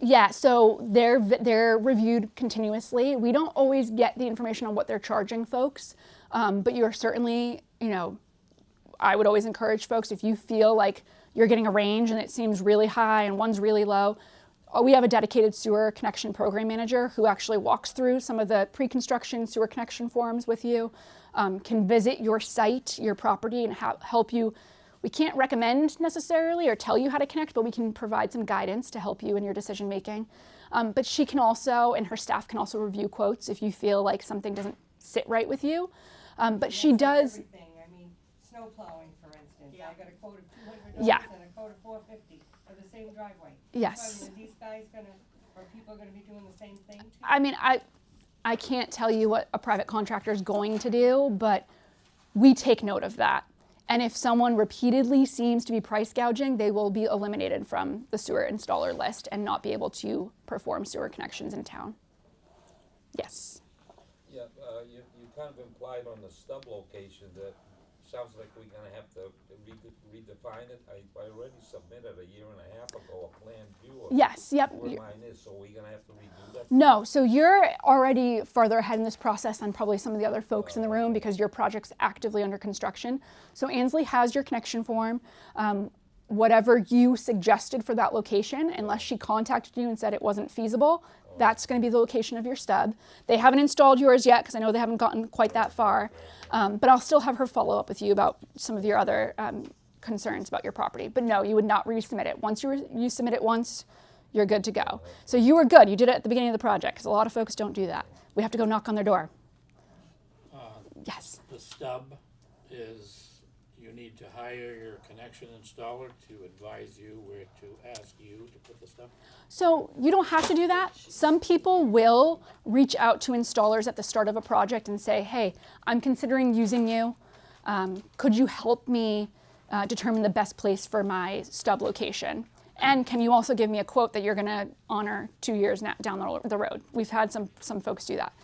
Speaker 1: Yeah, so they're reviewed continuously. We don't always get the information on what they're charging folks, but you're certainly, I would always encourage folks, if you feel like you're getting a range and it seems really high and one's really low, we have a dedicated sewer connection program manager who actually walks through some of the pre-construction sewer connection forms with you, can visit your site, your property, and help you. We can't recommend necessarily or tell you how to connect, but we can provide some guidance to help you in your decision making. But she can also, and her staff can also review quotes if you feel like something doesn't sit right with you. But she
Speaker 2: That's like
Speaker 1: does.
Speaker 2: everything. I mean, snow plowing, for instance,
Speaker 3: Yeah.
Speaker 2: I got a quote of $200
Speaker 1: Yeah.
Speaker 2: and a quote of $450 for the same driveway.
Speaker 1: Yes.
Speaker 2: So, I mean, are these guys are people gonna be doing the same thing to you?
Speaker 1: I mean, I can't tell you what a private contractor is going to do, but we take note of that. And if someone repeatedly seems to be price gouging, they will be eliminated from the sewer installer list and not be able to perform sewer connections in town. Yes.
Speaker 6: Yeah, you kind of implied on the stub location that sounds like we're gonna have to redefine it. I already submitted a year and a half ago a plan view of
Speaker 1: Yes, yep.
Speaker 6: where mine is, so we're gonna have to redo that?
Speaker 1: No, so you're already farther ahead in this process than probably some of the other folks in the room because your project's actively under construction. So Ansley has your connection form. Whatever you suggested for that location, unless she contacted you and said it wasn't feasible, that's going to be the location of your stub. They haven't installed yours yet because I know they haven't gotten quite that far, but I'll still have her follow up with you about some of your other concerns about your property. But no, you would not resubmit it. Once you submit it once, you're good to go. So you were good. You did it at the beginning of the project because a lot of folks don't do that. We have to go knock on their door. Yes.
Speaker 7: The stub is, you need to hire your connection installer to advise you where to ask you to put the stub?
Speaker 1: So you don't have to do that. Some people will reach out to installers at the start of a project and say, hey, I'm considering using you. Could you help me determine the best place for my stub location? And can you also give me a quote that you're going to honor 2 years down the road? We've had some folks do that.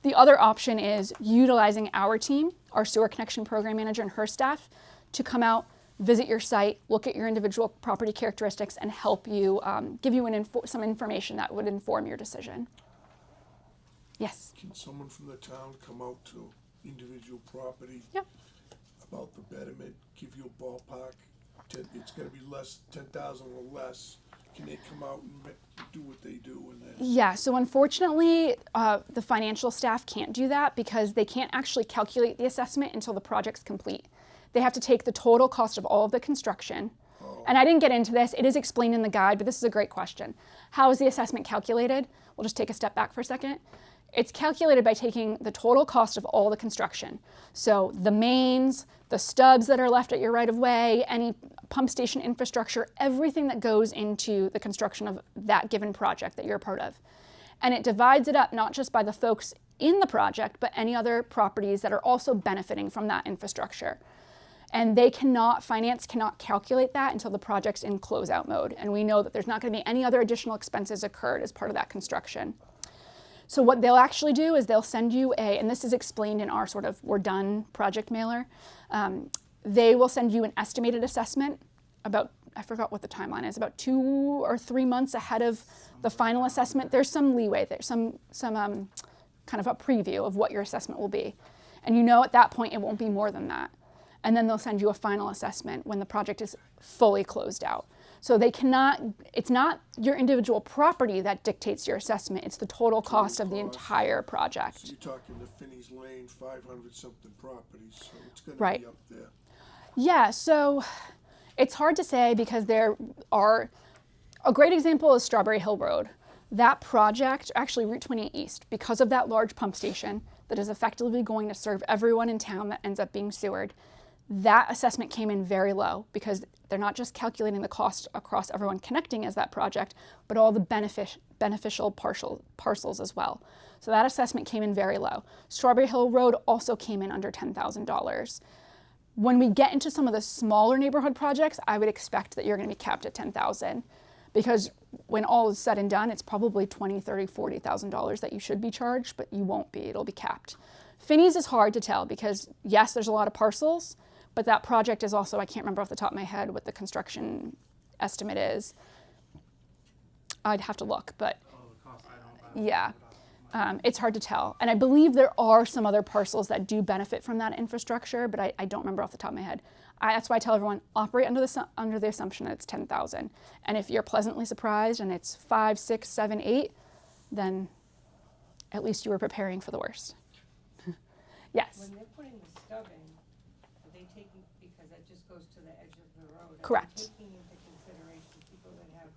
Speaker 1: The other option is utilizing our team, our sewer connection program manager and her staff, to come out, visit your site, look at your individual property characteristics, and help you, give you some information that would inform your decision. Yes?
Speaker 8: Can someone from the town come out to individual property?
Speaker 1: Yep.
Speaker 8: About the betterment, give you a ballpark? It's gonna be less, 10,000 or less. Can they come out and do what they do and then?
Speaker 1: Yeah, so unfortunately, the financial staff can't do that because they can't actually calculate the assessment until the project's complete. They have to take the total cost of all of the construction. And I didn't get into this, it is explained in the guide, but this is a great question. How is the assessment calculated? We'll just take a step back for a second. It's calculated by taking the total cost of all the construction. So the mains, the stubs that are left at your right of way, any pump station infrastructure, everything that goes into the construction of that given project that you're a part of. And it divides it up not just by the folks in the project, but any other properties that are also benefiting from that infrastructure. And finance cannot calculate that until the project's in closeout mode. And we know that there's not going to be any other additional expenses occurred as part of that construction. So what they'll actually do is they'll send you and this is explained in our sort of we're done project mailer. They will send you an estimated assessment about, I forgot what the timeline is, about 2 or 3 months ahead of the final assessment. There's some leeway there, some kind of a preview of what your assessment will be. And you know at that point it won't be more than that. And then they'll send you a final assessment when the project is fully closed out. So it's not your individual property that dictates your assessment, it's the total cost of the entire project.
Speaker 8: So you're talking the Finney's Lane, 500 something properties, so it's gonna
Speaker 1: Right.
Speaker 8: be up there.
Speaker 1: Yeah, so it's hard to say because there are, a great example is Strawberry Hill Road. That project, actually Route 28 East, because of that large pump station that is effectively going to serve everyone in town that ends up being sewered, that assessment came in very low because they're not just calculating the cost across everyone connecting as that project, but all the beneficial parcels as well. So that assessment came in very low. Strawberry Hill Road also came in under $10,000. When we get into some of the smaller neighborhood projects, I would expect that you're going to be capped at $10,000, because when all is said and done, it's probably $20,000, $30,000, $40,000 that you should be charged, but you won't be. It'll be capped. Finneys is hard to tell because yes, there's a lot of parcels, but that project is also, I can't remember off the top of my head what the construction estimate is. I'd have to look, but yeah. It's hard to tell. And I believe there are some other parcels that do benefit from that infrastructure, but I don't remember off the top of my head. That's why I tell everyone, operate under the assumption that it's 10,000. And if you're pleasantly surprised and it's 5, 6, 7, 8, then at least you were preparing for the worst. Yes.
Speaker 2: When they're putting the stub in, are they taking, because that just goes to the edge of the road.
Speaker 1: Correct.
Speaker 2: Are they taking into consideration people that have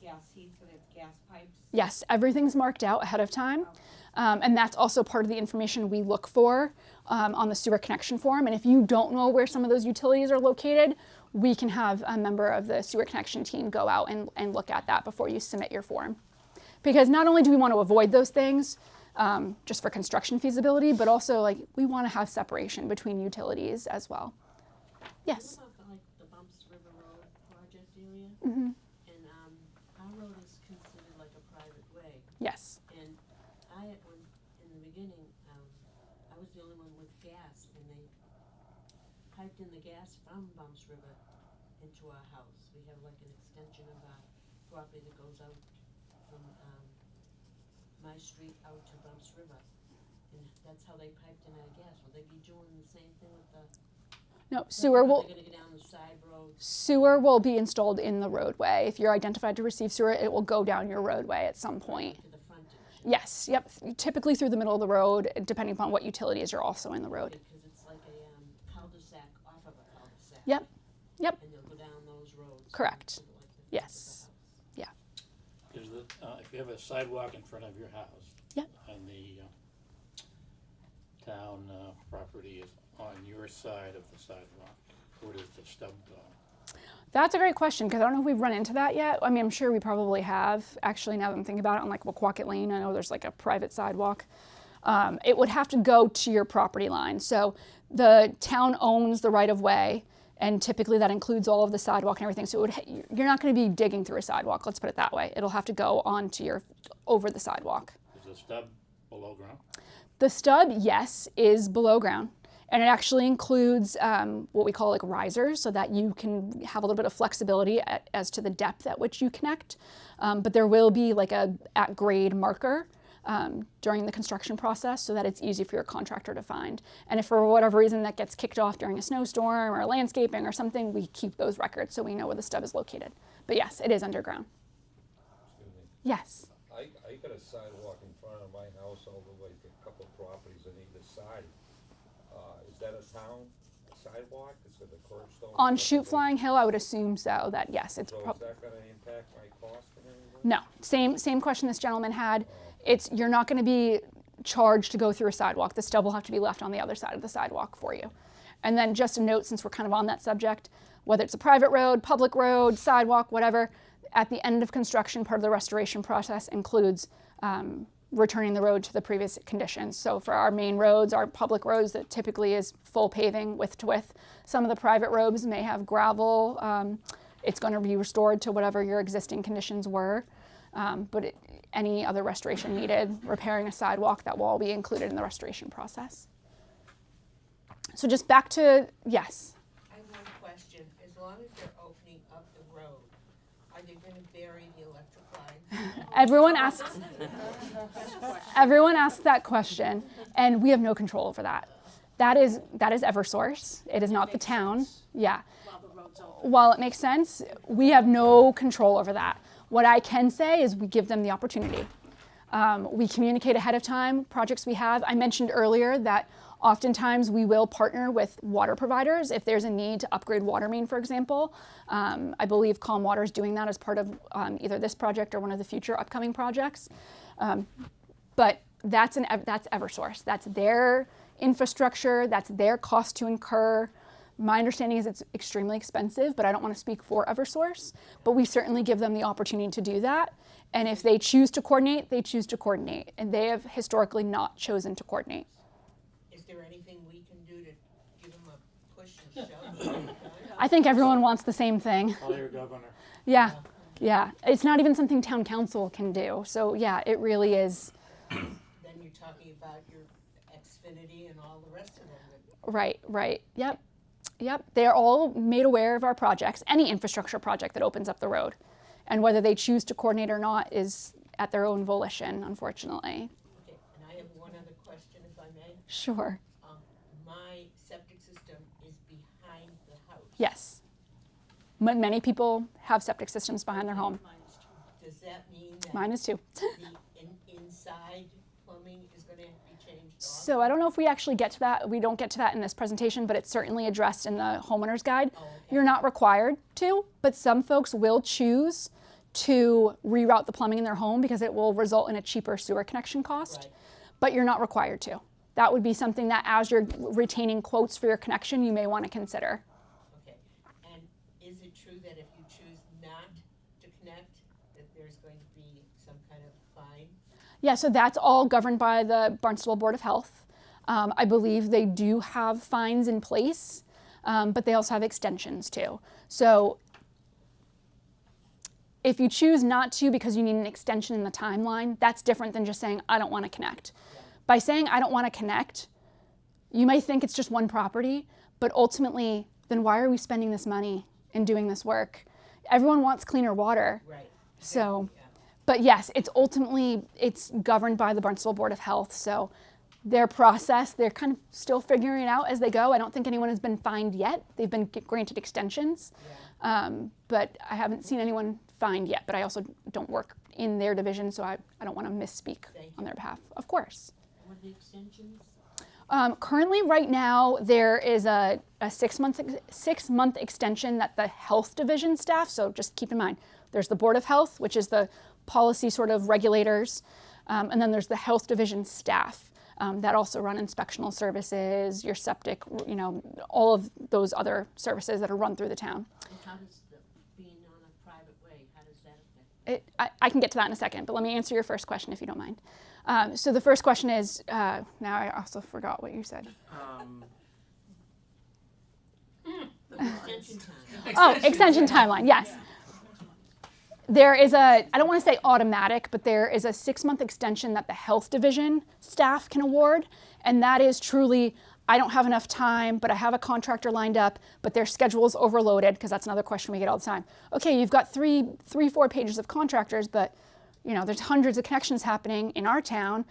Speaker 2: gas heat, so they have gas pipes?
Speaker 1: Yes, everything's marked out ahead of time. And that's also part of the information we look for on the sewer connection form. And if you don't know where some of those utilities are located, we can have a member of the sewer connection team go out and look at that before you submit your form. Because not only do we want to avoid those things just for construction feasibility, but also like we want to have separation between utilities as well. Yes?
Speaker 3: What about like the Bumps River Road project area?
Speaker 1: Mm-hmm.
Speaker 3: And our road is considered like a private way.
Speaker 1: Yes.
Speaker 3: And in the beginning, I was the only one with gas, and they piped in the gas from Bumps River into our house. We have like an extension of our property that goes out from my street out to Bumps River. And that's how they piped in our gas. Will they be doing the same thing with the?
Speaker 1: No, sewer will.
Speaker 3: They're gonna go down the side roads.
Speaker 1: Sewer will be installed in the roadway. If you're identified to receive sewer, it will go down your roadway at some point.
Speaker 3: To the frontage.
Speaker 1: Yes, yep, typically through the middle of the road, depending upon what utilities are also in the road.
Speaker 3: Because it's like a cul-de-sac off of a cul-de-sac.
Speaker 1: Yep, yep,
Speaker 3: And they'll go down those roads.
Speaker 1: correct.
Speaker 3: to like the front of the
Speaker 1: Yes.
Speaker 3: house.
Speaker 7: Is if you have a sidewalk in front of your house.
Speaker 1: Yep.
Speaker 7: And the town property is on your side of the sidewalk, where does the stub go?
Speaker 1: That's a great question, because I don't know if we've run into that yet. I mean, I'm sure we probably have. Actually, now that I'm thinking about it, on like Waquacket Lane, I know there's like a private sidewalk. It would have to go to your property line. So the town owns the right of way, and typically that includes all of the sidewalk and everything. So you're not going to be digging through a sidewalk, let's put it that way. It'll have to go over the sidewalk.
Speaker 7: Is the stub below ground?
Speaker 1: The stub, yes, is below ground. And it actually includes what we call like risers, so that you can have a little bit of flexibility as to the depth at which you connect. But there will be like a at-grade marker during the construction process, so that it's easy for your contractor to find. And if for whatever reason that gets kicked off during a snowstorm or landscaping or something, we keep those records so we know where the stub is located. But yes, it is underground.
Speaker 6: Excuse me.
Speaker 1: Yes.
Speaker 6: I got a sidewalk in front of my house all the way to a couple of properties on either side. Is that a town sidewalk? Is it a curbstone?
Speaker 1: On Shoot Flying Hill, I would assume so, that yes, it's
Speaker 6: So is
Speaker 1: probably.
Speaker 6: that gonna impact my cost in any way?
Speaker 1: No, same question this gentleman had. You're not going to be charged to go through a sidewalk. The stub will have to be left on the other side of the sidewalk for you. And then just a note, since we're kind of on that subject, whether it's a private road, public road, sidewalk, whatever, at the end of construction, part of the restoration process includes returning the road to the previous conditions. So for our main roads, our public roads, that typically is full paving width to width. Some of the private roads may have gravel. It's going to be restored to whatever your existing conditions were. But any other restoration needed, repairing a sidewalk, that will all be included in the restoration process. So just back to, yes.
Speaker 9: I have one question. As long as they're opening up the road, are they gonna bury the electric line?
Speaker 1: Everyone asks that question, and we have no control over that. That is Eversource. It is not the town. Yeah. While it makes sense, we have no control over that. What I can say is we give them the opportunity. We communicate ahead of time projects we have. I mentioned earlier that Oftentimes we will partner with water providers if there's a need to upgrade water main, for example. I believe Calm Water is doing that as part of either this project or one of the future upcoming projects. But that's Eversource. That's their infrastructure, that's their cost to incur. My understanding is it's extremely expensive, but I don't want to speak for Eversource, but we certainly give them the opportunity to do that. And if they choose to coordinate, they choose to coordinate, and they have historically not chosen to coordinate.
Speaker 9: Is there anything we can do to give them a push and shove?
Speaker 1: I think everyone wants the same thing.
Speaker 7: Call your governor.
Speaker 1: Yeah, yeah. It's not even something town council can do. So yeah, it really is.
Speaker 9: Then you're talking about your Xfinity and all the rest of them.
Speaker 1: Right. Yep. They're all made aware of our projects, any infrastructure project that opens up the road. And whether they choose to coordinate or not is at their own volition, unfortunately.
Speaker 9: Okay, and I have one other question, if I may.
Speaker 1: Sure.
Speaker 9: My septic system is behind the house.
Speaker 1: Yes. Many people have septic systems behind their home.
Speaker 9: Does that mean that
Speaker 1: Mine is too.
Speaker 9: the inside plumbing is going to have to be changed off?
Speaker 1: So I don't know if we actually get to that. We don't get to that in this presentation, but it's certainly addressed in the homeowner's guide.
Speaker 9: Oh, okay.
Speaker 1: You're not required to, but some folks will choose to reroute the plumbing in their home because it will result in a cheaper sewer connection cost,
Speaker 9: Right.
Speaker 1: but you're not required to. That would be something that as you're retaining quotes for your connection, you may want to consider.
Speaker 9: Okay, and is it true that if you choose not to connect, that there's going to be some kind of fine?
Speaker 1: Yeah, so that's all governed by the Barnstable Board of Health. I believe they do have fines in place, but they also have extensions too. So if you choose not to because you need an extension in the timeline, that's different than just saying, I don't want to connect.
Speaker 9: Yeah.
Speaker 1: By saying, I don't want to connect, you may think it's just one property, but ultimately, then why are we spending this money and doing this work? Everyone wants cleaner water.
Speaker 9: Right.
Speaker 1: So,
Speaker 9: Yeah.
Speaker 1: but yes, it's governed by the Barnstable Board of Health. So their process, they're kind of still figuring it out as they go. I don't think anyone has been fined yet. They've been granted extensions, but I haven't seen anyone fined yet. But I also don't work in their division, so I don't want to misspeak on their behalf. Of course.
Speaker 3: What are the extensions?
Speaker 1: Currently, right now, there is a six-month extension that the health division staff, so just keep in mind, there's the Board of Health, which is the policy sort of regulators, and then there's the health division staff that also run inspectional services, your septic, all of those other services that are run through the town.
Speaker 3: And how does being on a private way, how does that affect?
Speaker 1: I can get to that in a second, but let me answer your first question if you don't mind. So the first question is, now I also forgot what you said.
Speaker 3: Extension time.
Speaker 1: Oh, extension timeline, yes. There is I don't want to say automatic, but there is a 6-month extension that the health division staff can award. And that is truly, I don't have enough time, but I have a contractor lined up, but their schedule is overloaded, because that's another question we get all the time. Okay, you've got 4 pages of contractors, but there's hundreds of connections happening in our town,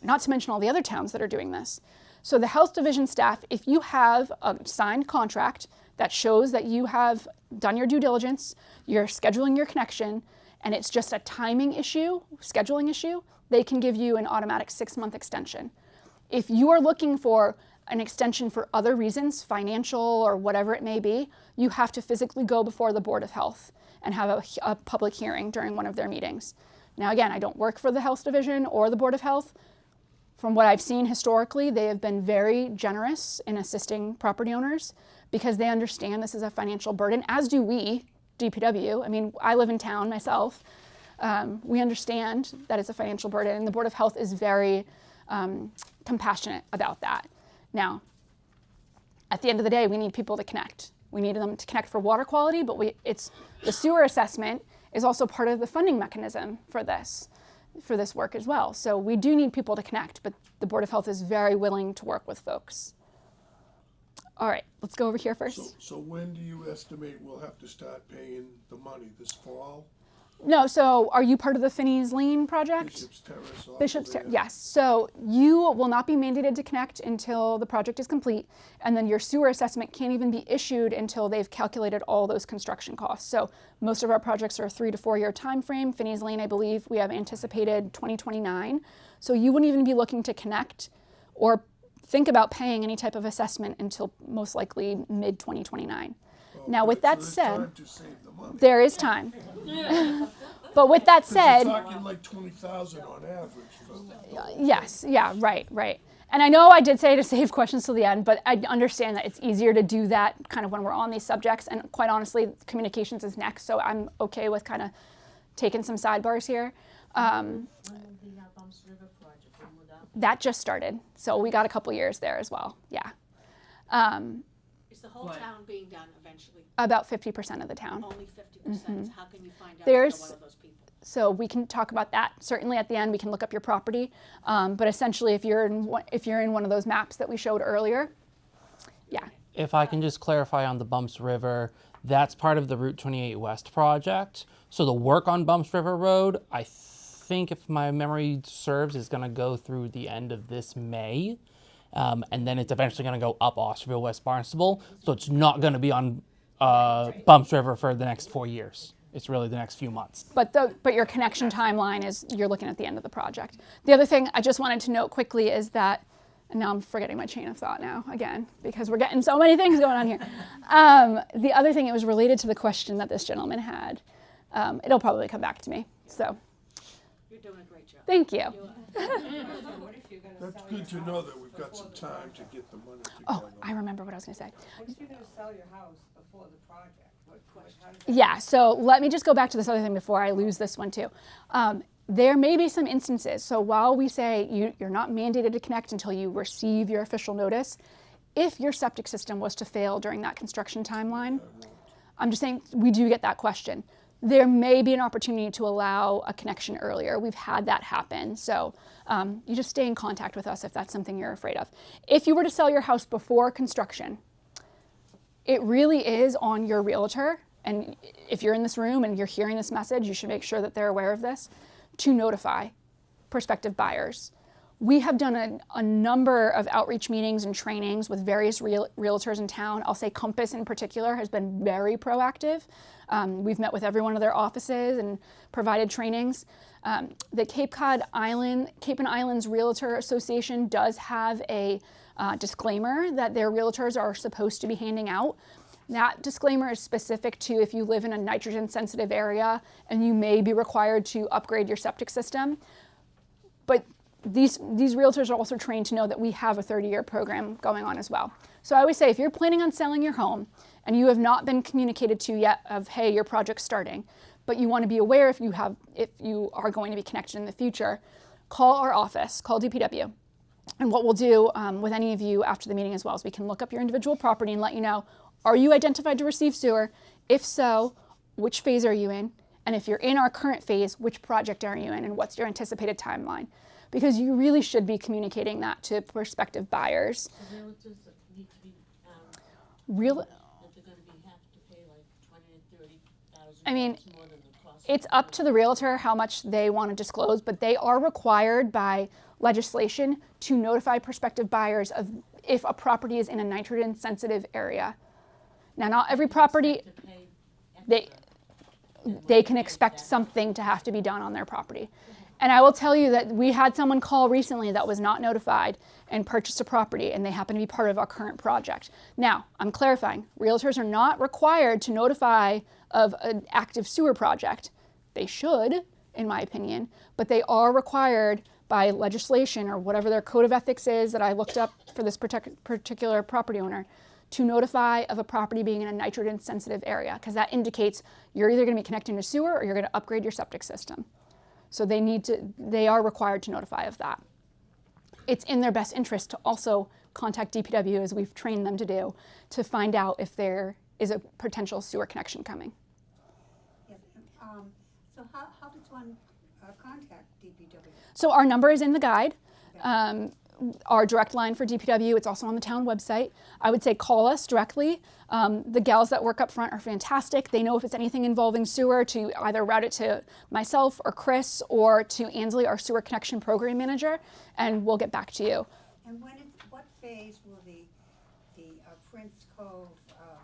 Speaker 1: not to mention all the other towns that are doing this. So the health division staff, if you have a signed contract that shows that you have done your due diligence, you're scheduling your connection, and it's just a timing issue, scheduling issue, they can give you an automatic 6-month extension. If you are looking for an extension for other reasons, financial or whatever it may be, you have to physically go before the Board of Health and have a public hearing during one of their meetings. Now again, I don't work for the health division or the Board of Health. From what I've seen historically, they have been very generous in assisting property owners because they understand this is a financial burden, as do we, DPW. I mean, I live in town myself. We understand that it's a financial burden, and the Board of Health is very compassionate about that. Now, at the end of the day, we need people to connect. We need them to connect for water quality, but the sewer assessment is also part of the funding mechanism for this work as well. So we do need people to connect, but the Board of Health is very willing to work with folks. All right, let's go over here first.
Speaker 8: So when do you estimate we'll have to start paying the money? This fall?
Speaker 1: No, so are you part of the Finney's Lane project?
Speaker 8: Bishop's Terrace? off
Speaker 1: Bishop's
Speaker 8: of
Speaker 1: Terrace,
Speaker 8: there?
Speaker 1: yes. So you will not be mandated to connect until the project is complete, and then your sewer assessment can't even be issued until they've calculated all those construction costs. So most of our projects are a 3 to 4 year time frame. Finney's Lane, I believe, we have anticipated 2029. So you wouldn't even be looking to connect or think about paying any type of assessment until most likely mid-2029.
Speaker 8: Well,
Speaker 1: Now, with
Speaker 8: so
Speaker 1: that
Speaker 8: there's
Speaker 1: said,
Speaker 8: time to save the money.
Speaker 1: there is time. But with that
Speaker 8: 'Cause
Speaker 1: said,
Speaker 8: you're talking like 20,000 on average for
Speaker 1: yes, yeah, right. And I know I did say to save questions till the end, but I understand that it's easier to do that kind of when we're on these subjects. And quite honestly, communications is next, so I'm okay with kind of taking some sidebars here.
Speaker 3: When will the Bumps River project, when will that be?
Speaker 1: That just started, so we got a couple years there as well. Yeah,
Speaker 4: Is the whole town being done eventually?
Speaker 1: about 50% of the town.
Speaker 4: Only 50%. How can you find out if
Speaker 1: There's-
Speaker 4: you're one of those people?
Speaker 1: So we can talk about that. Certainly at the end, we can look up your property. But essentially, if you're in one of those maps that we showed earlier, yeah.
Speaker 10: If I can just clarify on the Bumps River, that's part of the Route 28 West project. So the work on Bumps River Road, I think if my memory serves, is going to go through the end of this May. And then it's eventually going to go up Osterville, West Barnstable. So it's not going to be on Bumps River for the next 4 years. It's really the next few months.
Speaker 1: But your connection timeline is you're looking at the end of the project. The other thing I just wanted to note quickly is that, and now I'm forgetting my chain of thought now again because we're getting so many things going on here. The other thing, it was related to the question that this gentleman had. It'll probably come back to me. So
Speaker 4: You're doing a great job.
Speaker 1: thank you.
Speaker 2: What if you're gonna
Speaker 8: That's
Speaker 2: sell your
Speaker 8: good to
Speaker 2: house
Speaker 8: know that we've got
Speaker 2: before
Speaker 8: some
Speaker 2: the
Speaker 8: time to
Speaker 2: project?
Speaker 8: get the money together.
Speaker 1: Oh, I remember what I was going to say.
Speaker 2: What if you're gonna sell your house before the project? How does that
Speaker 1: Yeah, so let me just go back to this other thing before I lose this one too. There may be some instances, so while we say you're not mandated to connect until you receive your official notice, if your septic system was to fail during that construction timeline, I'm just saying we do get that question. There may be an opportunity to allow a connection earlier. We've had that happen, so you just stay in contact with us if that's something you're afraid of. If you were to sell your house before construction, it really is on your realtor, and if you're in this room and you're hearing this message, you should make sure that they're aware of this, to notify prospective buyers. We have done a number of outreach meetings and trainings with various realtors in town. I'll say Compass in particular has been very proactive. We've met with every one of their offices and provided trainings. The Cape and Islands Realtor Association does have a disclaimer that their realtors are supposed to be handing out. That disclaimer is specific to if you live in a nitrogen sensitive area and you may be required to upgrade your septic system. But these realtors are also trained to know that we have a 30-year program going on as well. So I always say if you're planning on selling your home and you have not been communicated to yet of, hey, your project's starting, but you want to be aware if you are going to be connected in the future, call our office, call DPW. And what we'll do with any of you after the meeting as well is we can look up your individual property and let you know, are you identified to receive sewer? If so, which phase are you in? And if you're in our current phase, which project are you in and what's your anticipated timeline? Because you really should be communicating that to prospective buyers.
Speaker 3: The realtors need to be,
Speaker 1: Real,
Speaker 3: that they're gonna have to pay like $20,000 to $30,000
Speaker 1: I mean,
Speaker 3: more than the cost.
Speaker 1: it's up to the realtor how much they want to disclose, but they are required by legislation to notify prospective buyers of if a property is in a nitrogen sensitive area. Now, not every property, they can expect something to have to be done on their property. And I will tell you that we had someone call recently that was not notified and purchased a property, and they happen to be part of our current project. Now, I'm clarifying, realtors are not required to notify of an active sewer project. They should, in my opinion, but they are required by legislation or whatever their code of ethics is that I looked up for this particular property owner to notify of a property being in a nitrogen sensitive area, because that indicates you're either going to be connecting to sewer or you're going to upgrade your septic system. So they are required to notify of that. It's in their best interest to also contact DPW, as we've trained them to do, to find out if there is a potential sewer connection coming.
Speaker 2: Yes, so how does one contact DPW?
Speaker 1: So our number is in the guide. Our direct line for DPW, it's also on the town website. I would say call us directly. The gals that work up front are fantastic. They know if it's anything involving sewer to either route it to myself or Chris or to Ansley, our sewer connection program manager, and we'll get back to you.
Speaker 2: And what phase will the Prince Cove,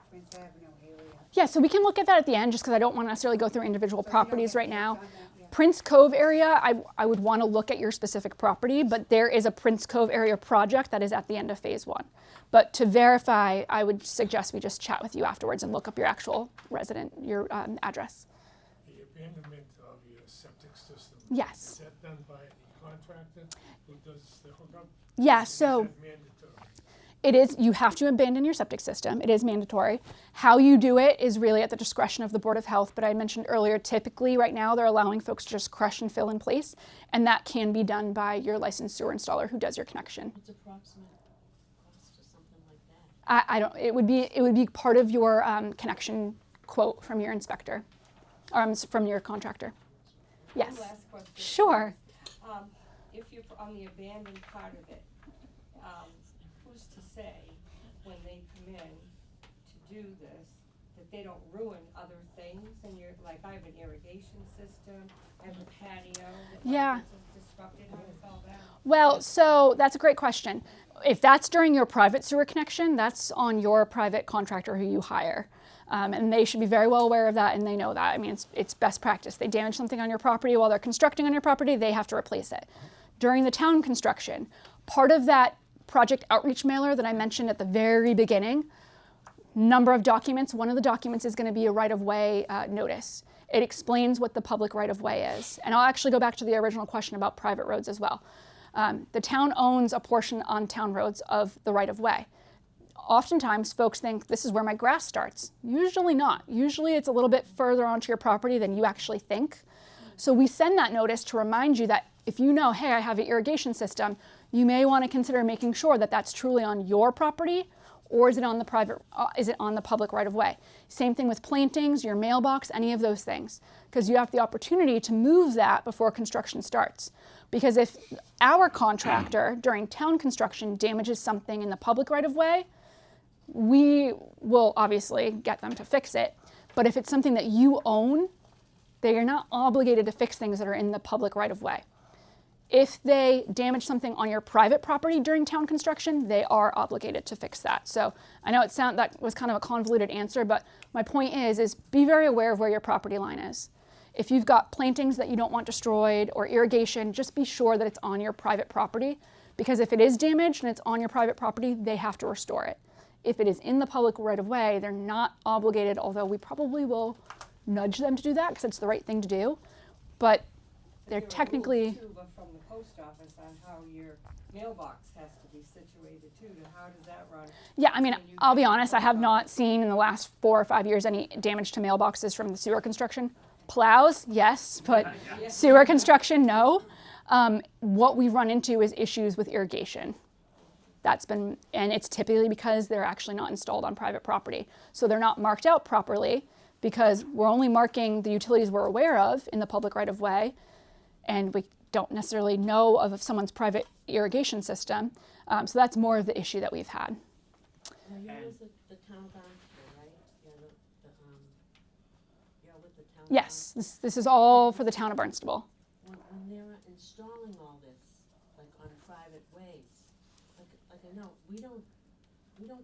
Speaker 2: Prince Avenue area?
Speaker 1: Yeah, so we can look at that at the end just because I don't want to necessarily go through individual properties right now. Prince Cove area, I would want to look at your specific property, but there is a Prince Cove area project that is at the end of phase 1. But to verify, I would suggest we just chat with you afterwards and look up your actual resident, your address.
Speaker 11: The abandonment of your septic system.
Speaker 1: Yes.
Speaker 11: Is that done by the contractor who does the hookup?
Speaker 1: Yeah,
Speaker 11: Is
Speaker 1: so
Speaker 11: that mandatory?
Speaker 1: it is, you have to abandon your septic system. It is mandatory. How you do it is really at the discretion of the Board of Health, but I mentioned earlier, typically right now they're allowing folks to just crush and fill in place, and that can be done by your licensed sewer installer who does your connection.
Speaker 3: What's approximate cost or something like that?
Speaker 1: I don't, it would be part of your connection quote from your inspector, from your contractor. Yes.
Speaker 12: One last question.
Speaker 1: Sure.
Speaker 12: If you're on the abandoned part of it, who's to say when they come in to do this, that they don't ruin other things? And you're, like, I have an irrigation system, I have a patio that
Speaker 1: Yeah.
Speaker 12: is disrupted, how does all that?
Speaker 1: Well, so that's a great question. If that's during your private sewer connection, that's on your private contractor who you hire. And they should be very well aware of that, and they know that. I mean, it's best practice. They damage something on your property while they're constructing on your property, they have to replace it. During the town construction, part of that project outreach mailer that I mentioned at the very beginning, number of documents, one of the documents is going to be a right-of-way notice. It explains what the public right-of-way is. And I'll actually go back to the original question about private roads as well. The town owns a portion on town roads of the right-of-way. Oftentimes, folks think this is where my grass starts. Usually not. Usually it's a little bit further onto your property than you actually think. So we send that notice to remind you that if you know, hey, I have an irrigation system, you may want to consider making sure that that's truly on your property, or is it on the public right-of-way? Same thing with plantings, your mailbox, any of those things, because you have the opportunity to move that before construction starts. Because if our contractor during town construction damages something in the public right-of-way, we will obviously get them to fix it. But if it's something that you own, they are not obligated to fix things that are in the public right-of-way. If they damage something on your private property during town construction, they are obligated to fix that. So I know that was kind of a convoluted answer, but my point is be very aware of where your property line is. If you've got plantings that you don't want destroyed or irrigation, just be sure that it's on your private property, because if it is damaged and it's on your private property, they have to restore it. If it is in the public right-of-way, they're not obligated, although we probably will nudge them to do that because it's the right thing to do. But they're technically...
Speaker 12: From the post office on how your mailbox has to be situated too, how does that run?
Speaker 1: Yeah, I mean, I'll be honest, I have not seen in the last 4 or 5 years any damage to mailboxes from the sewer construction. Plows, yes, but sewer construction, no. What we've run into is issues with irrigation. And it's typically because they're actually not installed on private property. So they're not marked out properly because we're only marking the utilities we're aware of in the public right-of-way, and we don't necessarily know of someone's private irrigation system. So that's more of the issue that we've had.
Speaker 3: Now, you're with the town of Barnstable, right? You're with the town of
Speaker 1: Yes, this is all for the town of Barnstable.
Speaker 3: When they're installing all this, like on private ways, like I know, we don't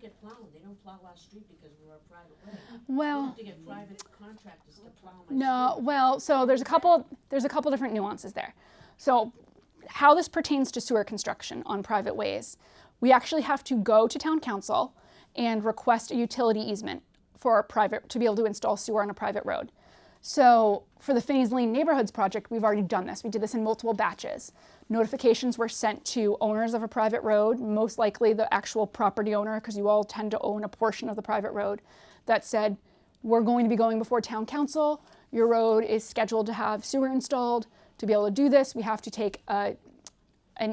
Speaker 3: get plowed. They don't plow our street because we're a private way.
Speaker 1: Well,
Speaker 3: We have to get private contractors to plow my
Speaker 1: no,
Speaker 3: street.
Speaker 1: well, so there's a couple different nuances there. So how this pertains to sewer construction on private ways, we actually have to go to town council and request a utility easement for to be able to install sewer on a private road. So for the Finney's Lane Neighborhoods project, we've already done this. We did this in multiple batches. Notifications were sent to owners of a private road, most likely the actual property owner, because you all tend to own a portion of the private road, that said, we're going to be going before town council. Your road is scheduled to have sewer installed. To be able to do this, we have to take an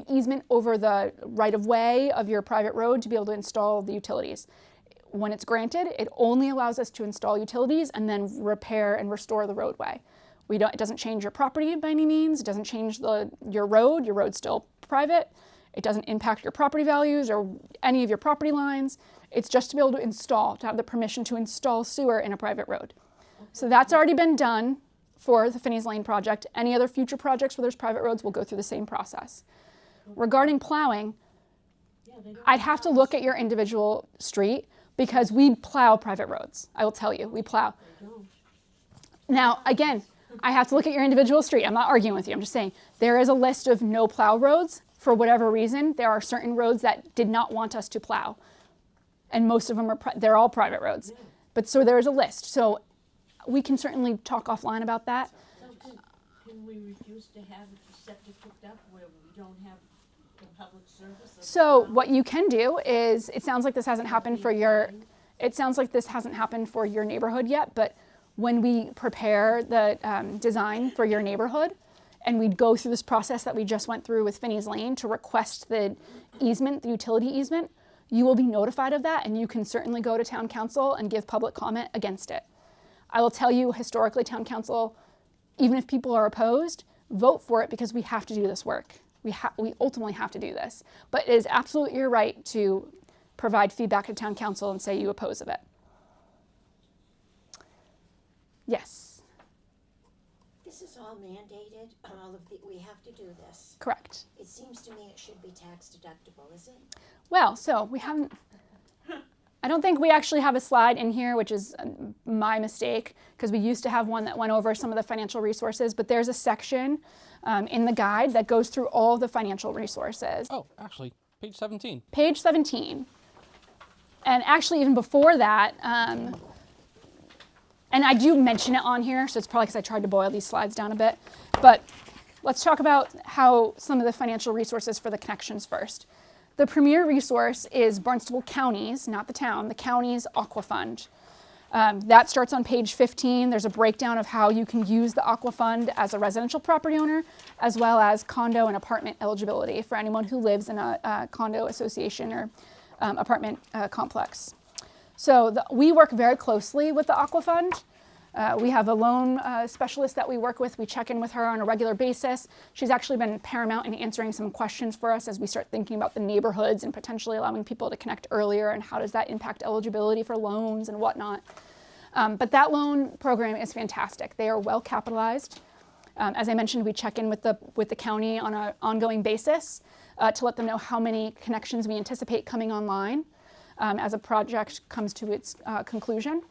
Speaker 1: easement over the right-of-way of your private road to be able to install the utilities. When it's granted, it only allows us to install utilities and then repair and restore the roadway. It doesn't change your property by any means. It doesn't change your road. Your road's still private. It doesn't impact your property values or any of your property lines. It's just to be able to have the permission to install sewer in a private road. So that's already been done for the Finney's Lane project. Any other future projects where there's private roads will go through the same process. Regarding plowing, I'd have to look at your individual street because we plow private roads. I will tell you, we plow. Now, again, I have to look at your individual street. I'm not arguing with you. I'm just saying there is a list of no plow roads. For whatever reason, there are certain roads that did not want us to plow. And most of them they're all private roads.
Speaker 3: Yeah.
Speaker 1: But so there is a list. So we can certainly talk offline about that.
Speaker 3: So can we refuse to have the septic hooked up where we don't have the public service? of the
Speaker 1: So
Speaker 3: town?
Speaker 1: what you can do is, it sounds like this hasn't happened for your, neighborhood yet, but when we prepare the design for your neighborhood, and we'd go through this process that we just went through with Finney's Lane to request the easement, the utility easement, you will be notified of that, and you can certainly go to town council and give public comment against it. I will tell you, historically, town council, even if people are opposed, vote for it because we have to do this work. We ultimately have to do this. But it is absolutely your right to provide feedback to town council and say you oppose of it. Yes,
Speaker 4: This is all mandated, we have to do this.
Speaker 1: correct.
Speaker 4: It seems to me it should be tax deductible, is it?
Speaker 1: Well, so we haven't, I don't think we actually have a slide in here, which is my mistake, because we used to have one that went over some of the financial resources, but there's a section in the guide that goes through all the financial resources.
Speaker 10: Oh, actually, page 17.
Speaker 1: Page 17. And actually, even before that, and I do mention it on here, so it's probably because I tried to boil these slides down a bit, but let's talk about how some of the financial resources for the connections first. The premier resource is Barnstable County's, not the town, the county's Aqua Fund. That starts on page 15. There's a breakdown of how you can use the Aqua Fund as a residential property owner, as well as condo and apartment eligibility for anyone who lives in a condo association or apartment complex. So we work very closely with the Aqua Fund. We have a loan specialist that we work with. We check in with her on a regular basis. She's actually been paramount in answering some questions for us as we start thinking about the neighborhoods and potentially allowing people to connect earlier and how does that impact eligibility for loans and whatnot. But that loan program is fantastic. They are well capitalized. As I mentioned, we check in with the county on an ongoing basis to let them know how many connections we anticipate coming online as a project comes to its conclusion,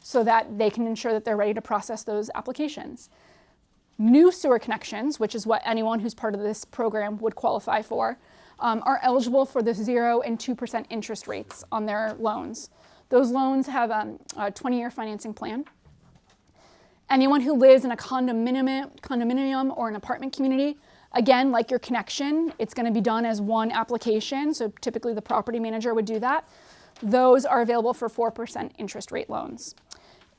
Speaker 1: so that they can ensure that they're ready to process those applications. New sewer connections, which is what anyone who's part of this program would qualify for, are eligible for the 0 and 2% interest rates on their loans. Those loans have a 20-year financing plan. Anyone who lives in a condominium or an apartment community, again, like your connection, it's going to be done as one application, so typically the property manager would do that. Those are available for 4% interest rate loans.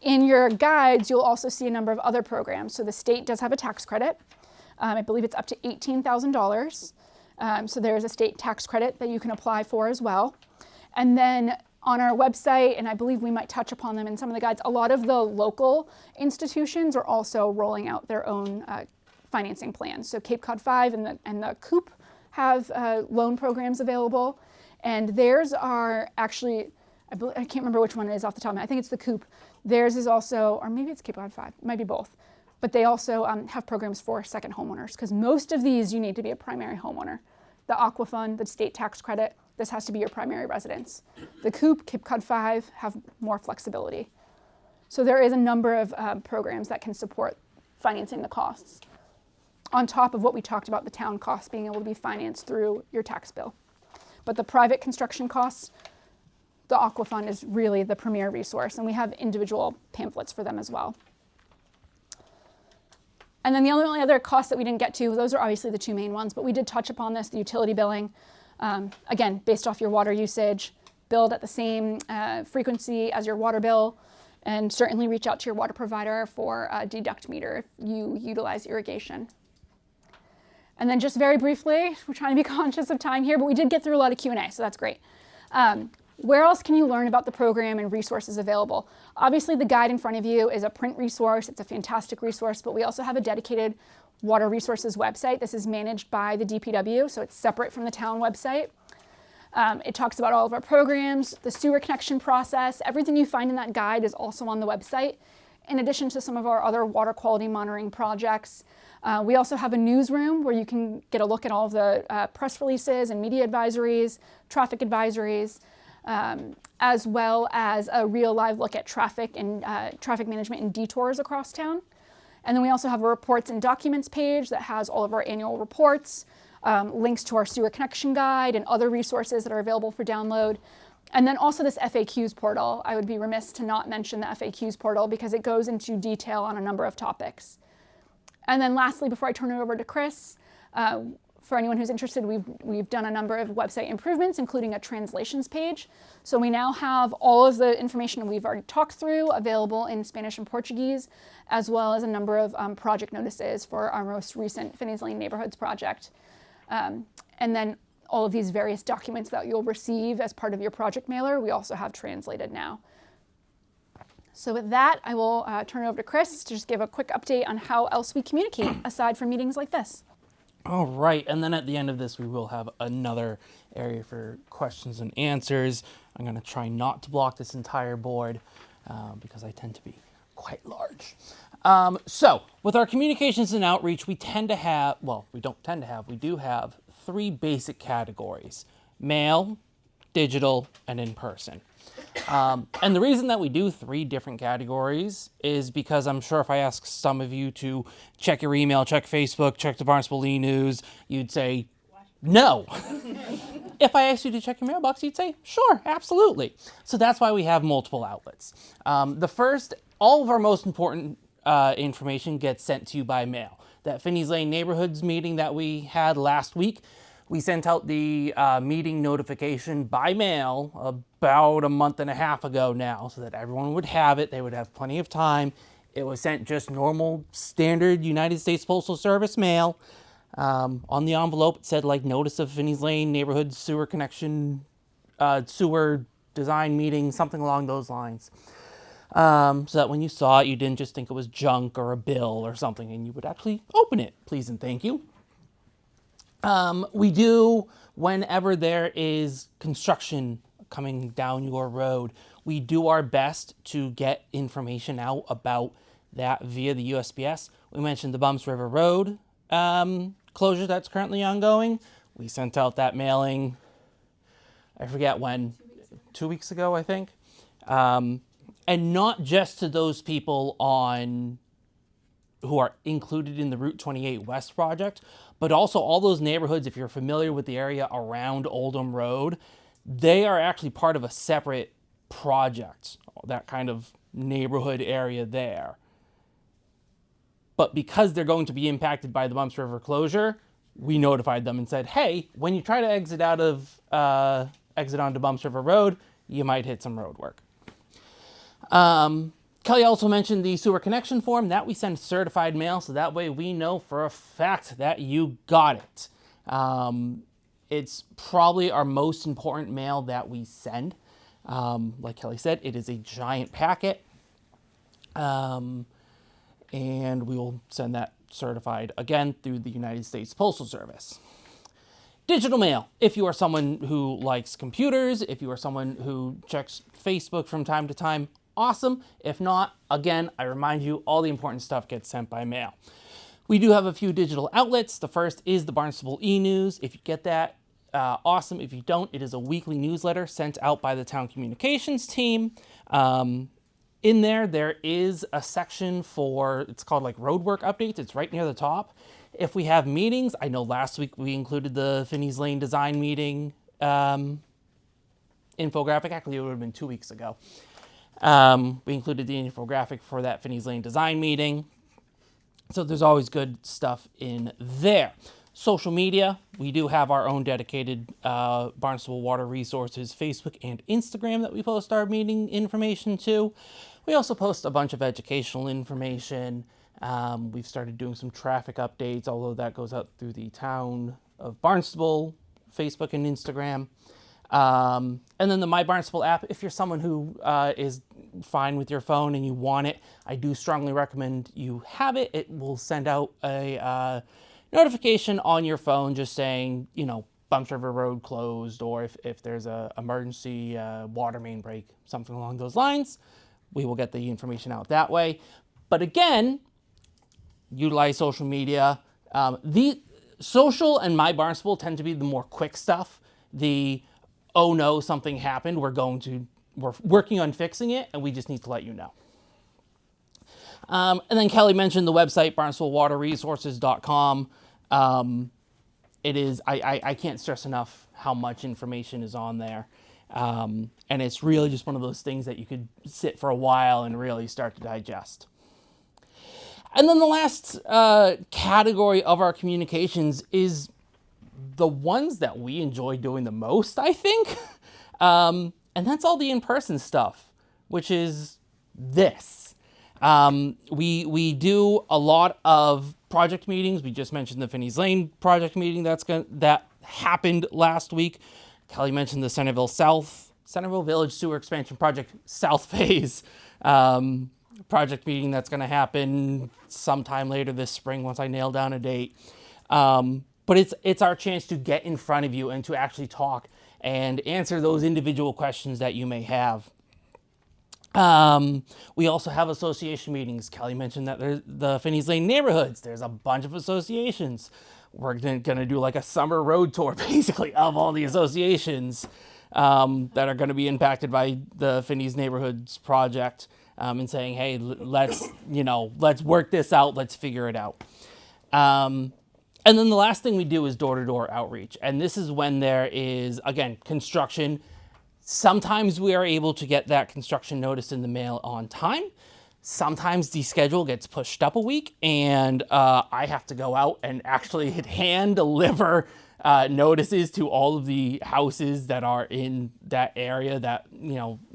Speaker 1: In your guides, you'll also see a number of other programs. So the state does have a tax credit. I believe it's up to $18,000. So there's a state tax credit that you can apply for as well. And then on our website, and I believe we might touch upon them in some of the guides, a lot of the local institutions are also rolling out their own financing plans. So Cape Cod 5 and the COOP have loan programs available. And theirs are actually, I can't remember which one it is off the top of my head. I think it's the COOP. Theirs is also, or maybe it's Cape Cod 5, it might be both. But they also have programs for second homeowners, because most of these you need to be a primary homeowner. The Aqua Fund, the state tax credit, this has to be your primary residence. The COOP, Cape Cod 5 have more flexibility. So there is a number of programs that can support financing the costs, on top of what we talked about, the town costs being able to be financed through your tax bill. But the private construction costs, the Aqua Fund is really the premier resource, and we have individual pamphlets for them as well. And then the only other costs that we didn't get to, those are obviously the two main ones, but we did touch upon this, the utility billing. Again, based off your water usage, billed at the same frequency as your water bill, and certainly reach out to your water provider for a deduct meter if you utilize irrigation. And then just very briefly, we're trying to be conscious of time here, but we did get through a lot of Q&A, so that's great. Where else can you learn about the program and resources available? Obviously, the guide in front of you is a print resource. It's a fantastic resource, but we also have a dedicated water resources website. This is managed by the DPW, so it's separate from the town website. It talks about all of our programs, the sewer connection process. Everything you find in that guide is also on the website, in addition to some of our other water quality monitoring projects. We also have a newsroom where you can get a look at all of the press releases and media advisories, traffic advisories, as well as a real live look at traffic and traffic management and detours across town. And then we also have a reports and documents page that has all of our annual reports, links to our sewer connection guide and other resources that are available for download. And then also this FAQs portal. I would be remiss to not mention the FAQs portal because it goes into detail on a number of topics. And then lastly, before I turn it over to Chris, for anyone who's interested, we've done a number of website improvements, including a translations page. So we now have all of the information we've already talked through available in Spanish and Portuguese, as well as a number of project notices for our most recent Finney's Lane Neighborhoods project. And then all of these various documents that you'll receive as part of your project mailer, we also have translated now. So with that, I will turn it over to Chris to just give a quick update on how else we communicate aside from meetings like this.
Speaker 10: All right, and then at the end of this, we will have another area for questions and answers. I'm going to try not to block this entire board because I tend to be quite large. So with our communications and outreach, we tend to have, well, we don't tend to have, we do have 3 basic categories: mail, digital, and in person. And the reason that we do 3 different categories is because I'm sure if I ask some of you to check your email, check Facebook, check the Barnstable e-news, you'd say no. If I asked you to check your mailbox, you'd say sure, absolutely. So that's why we have multiple outlets. The first, all of our most important information gets sent to you by mail. That Finney's Lane Neighborhoods meeting that we had last week, we sent out the meeting notification by mail about a month and a half ago now, so that everyone would have it. They would have plenty of time. It was sent just normal, standard United States Postal Service mail. On the envelope, it said like notice of Finney's Lane Neighborhood sewer connection, sewer design meeting, something along those lines. So that when you saw it, you didn't just think it was junk or a bill or something, and you would actually open it, please and thank you. We do, whenever there is construction coming down your road, we do our best to get information out about that via the USPS. We mentioned the Bumps River Road closure that's currently ongoing. We sent out that mailing, I forget when, 2 weeks ago, I think. And not just to those people who are included in the Route 28 West project, but also all those neighborhoods, if you're familiar with the area around Oldham Road, they are actually part of a separate project, that kind of neighborhood area there. But because they're going to be impacted by the Bumps River closure, we notified them and said, hey, when you try to exit onto Bumps River Road, you might hit some road work. Kelly also mentioned the sewer connection form that we send certified mail, so that way we know for a fact that you got it. It's probably our most important mail that we send. Like Kelly said, it is a giant packet, and we will send that certified again through the United States Postal Service. Digital mail, if you are someone who likes computers, if you are someone who checks Facebook from time to time, awesome. If not, again, I remind you, all the important stuff gets sent by mail. We do have a few digital outlets. The first is the Barnstable e-news. If you get that, awesome. If you don't, it is a weekly newsletter sent out by the town communications team. In there is a section for, it's called like roadwork updates. It's right near the top. If we have meetings, I know last week we included the Finney's Lane design meeting infographic. Actually, it would have been 2 weeks ago. We included the infographic for that Finney's Lane design meeting. So there's always good stuff in there. Social media, we do have our own dedicated Barnstable Water Resources Facebook and Instagram that we post our meeting information to. We also post a bunch of educational information. We've started doing some traffic updates, although that goes out through the town of Barnstable, Facebook and Instagram. And then the My Barnstable app, if you're someone who is fine with your phone and you want it, I do strongly recommend you have it. It will send out a notification on your phone just saying, you know, Bumps River Road closed, or if there's a emergency water main break, something along those lines. We will get the information out that way. But again, utilize social media. The social and My Barnstable tend to be the more quick stuff. The oh no, something happened, we're working on fixing it, and we just need to let you know. And then Kelly mentioned the website, barnstablewaterresources.com. It is, I can't stress enough how much information is on there. And it's really just one of those things that you could sit for a while and really start to digest. And then the last category of our communications is the ones that we enjoy doing the most, I think. And that's all the in-person stuff, which is this. We do a lot of project meetings. We just mentioned the Finney's Lane project meeting that happened last week. Kelly mentioned the Centerville Village Sewer Expansion Project South Phase project meeting that's going to happen sometime later this spring once I nail down a date. But it's our chance to get in front of you and to actually talk and answer those individual questions that you may have. We also have association meetings. Kelly mentioned that there's the Finney's Lane neighborhoods. There's a bunch of associations. We're going to do like a summer road tour, basically, of all the associations that are going to be impacted by the Finney's Neighborhoods project, and saying, hey, let's work this out. Let's figure it out. And then the last thing we do is door-to-door outreach. And this is when there is, again, construction. Sometimes we are able to get that construction notice in the mail on time. Sometimes the schedule gets pushed up a week and I have to go out and actually hand deliver notices to all of the houses that are in that area, that,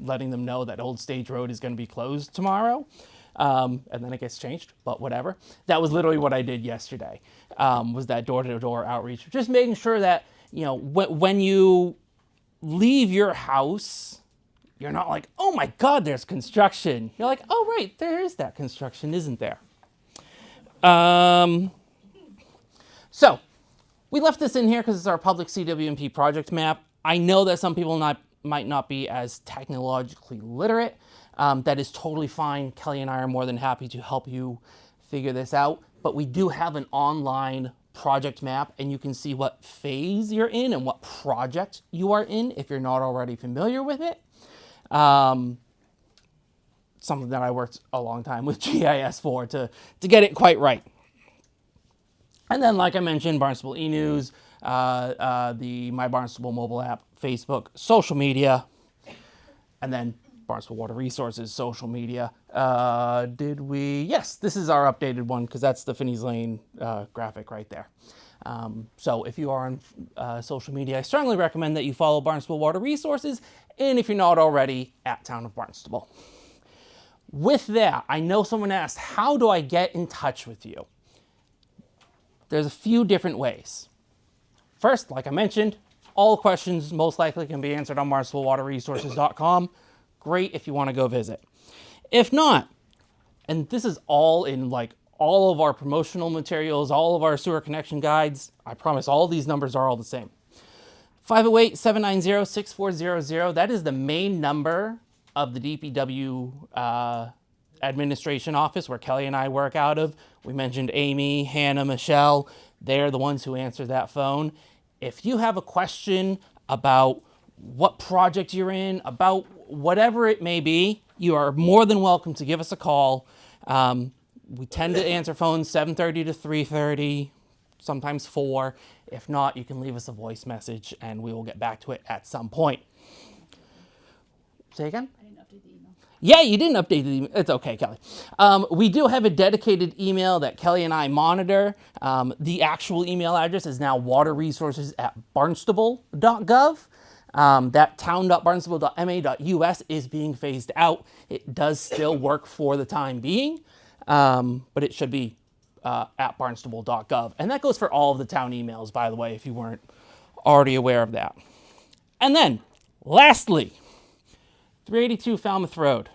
Speaker 10: letting them know that Old Stage Road is going to be closed tomorrow. And then it gets changed, but whatever. That was literally what I did yesterday, was that door-to-door outreach. Just making sure that, when you leave your house, you're not like, oh my God, there's construction. You're like, oh right, there is that construction, isn't there? So we left this in here because it's our public CWMP project map. I know that some people might not be as technologically literate. That is totally fine. Kelly and I are more than happy to help you figure this out. But we do have an online project map, and you can see what phase you're in and what project you are in if you're not already familiar with it. Something that I worked a long time with GIS for to get it quite right. And then, like I mentioned, Barnstable e-news, the My Barnstable mobile app, Facebook, social media, and then Barnstable Water Resources social media. Yes, this is our updated one because that's the Finney's Lane graphic right there. So if you are on social media, I strongly recommend that you follow Barnstable Water Resources, and if you're not already, at Town of Barnstable. With that, I know someone asked, how do I get in touch with you? There's a few different ways. First, like I mentioned, all questions most likely can be answered on barnstablewaterresources.com. Great if you want to go visit. If not, and this is all in like all of our promotional materials, all of our sewer connection guides, I promise all these numbers are all the same. 508-790-6400, that is the main number of the DPW administration office where Kelly and I work out of. We mentioned Amy, Hannah, Michelle. They're the ones who answer that phone. If you have a question about what project you're in, about whatever it may be, you are more than welcome to give us a call. We tend to answer phones 7:30 to 3:30, sometimes 4. If not, you can leave us a voice message and we will get back to it at some point. Say again?
Speaker 1: I didn't update the email.
Speaker 10: Yeah, you didn't update the email. It's okay, Kelly. We do have a dedicated email that Kelly and I monitor. The actual email address is now waterresources@barnstable.gov. That town.barnstable.ma.us is being phased out. It does still work for the time being, but it should be at barnstable.gov. And that goes for all of the town emails, by the way, if you weren't already aware of that. And then, lastly, 382 Falmouth Road.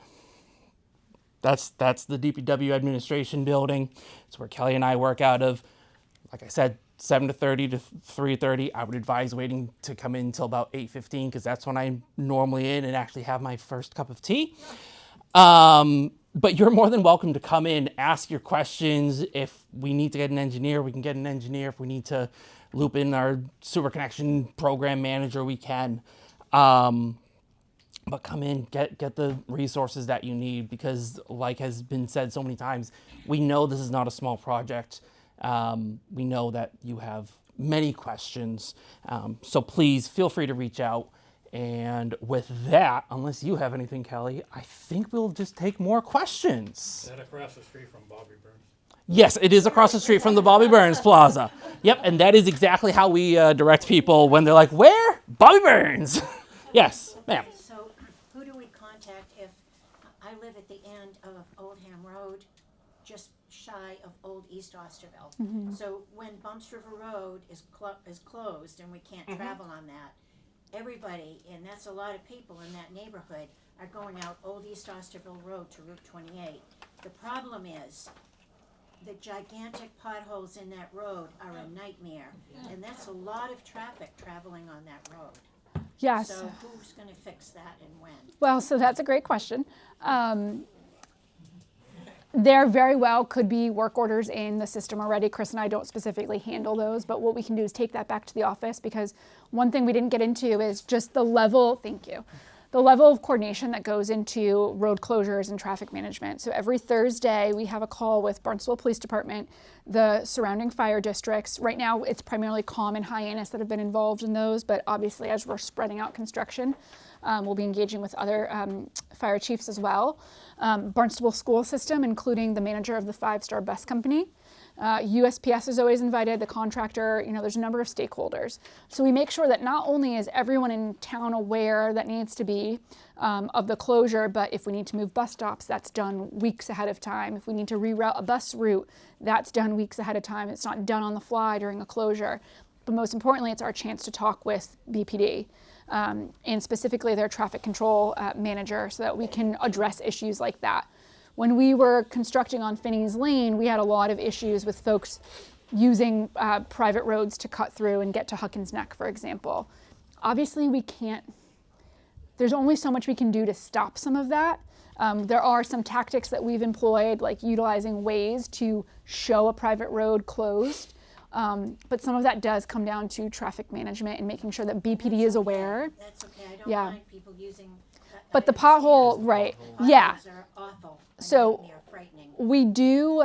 Speaker 10: That's the DPW administration building. It's where Kelly and I work out of. Like I said, 7:30 to 3:30. I would advise waiting to come in until about 8:15 because that's when I'm normally in and actually have my first cup of tea. But you're more than welcome to come in, ask your questions. If we need to get an engineer, we can get an engineer. If we need to loop in our sewer connection program manager, we can. but come in, get the resources that you need, because like has been said so many times, we know this is not a small project. We know that you have many questions, so please feel free to reach out. And with that, unless you have anything, Kelly, I think we'll just take more questions.
Speaker 7: Is that across the street from Bobby Burns?
Speaker 10: Yes, it is across the street from the Bobby Burns Plaza. Yep, and that is exactly how we direct people when they're like, where? Bobby Burns. Yes, ma'am.
Speaker 4: So who do we contact if, I live at the end of Oldham Road, just shy of Old East Osterville. So when Bumps River Road is closed and we can't travel on that, everybody, and that's a lot of people in that neighborhood, are going out Old East Osterville Road to Route 28. The problem is, the gigantic potholes in that road are a nightmare, and that's a lot of traffic traveling on that road.
Speaker 1: Yes.
Speaker 4: So who's gonna fix that and when?
Speaker 1: Well, so that's a great question. There very well could be work orders in the system already. Chris and I don't specifically handle those, but what we can do is take that back to the office, because one thing we didn't get into is just the level, thank you, the level of coordination that goes into road closures and traffic management. So every Thursday we have a call with Barnstable Police Department, the surrounding fire districts. Right now it's primarily Calm and Hyannis that have been involved in those, but obviously as we're spreading out construction, we'll be engaging with other fire chiefs as well. Barnstable school system, including the manager of the 5-star bus company. USPS is always invited, the contractor, there's a number of stakeholders. So we make sure that not only is everyone in town aware that needs to be of the closure, but if we need to move bus stops, that's done weeks ahead of time. If we need to reroute a bus route, that's done weeks ahead of time. It's not done on the fly during a closure. But most importantly, it's our chance to talk with BPD. And specifically their traffic control manager, so that we can address issues like that. When we were constructing on Finney's Lane, we had a lot of issues with folks using private roads to cut through and get to Huckins Neck, for example. Obviously, there's only so much we can do to stop some of that. There are some tactics that we've employed, like utilizing Waze to show a private road closed. But some of that does come down to traffic management and making sure that BPD is aware.
Speaker 4: That's okay, I don't mind people using.
Speaker 1: But the pothole, right, yeah.
Speaker 4: Potholes are awful.
Speaker 1: So
Speaker 4: They're frightening.
Speaker 1: we do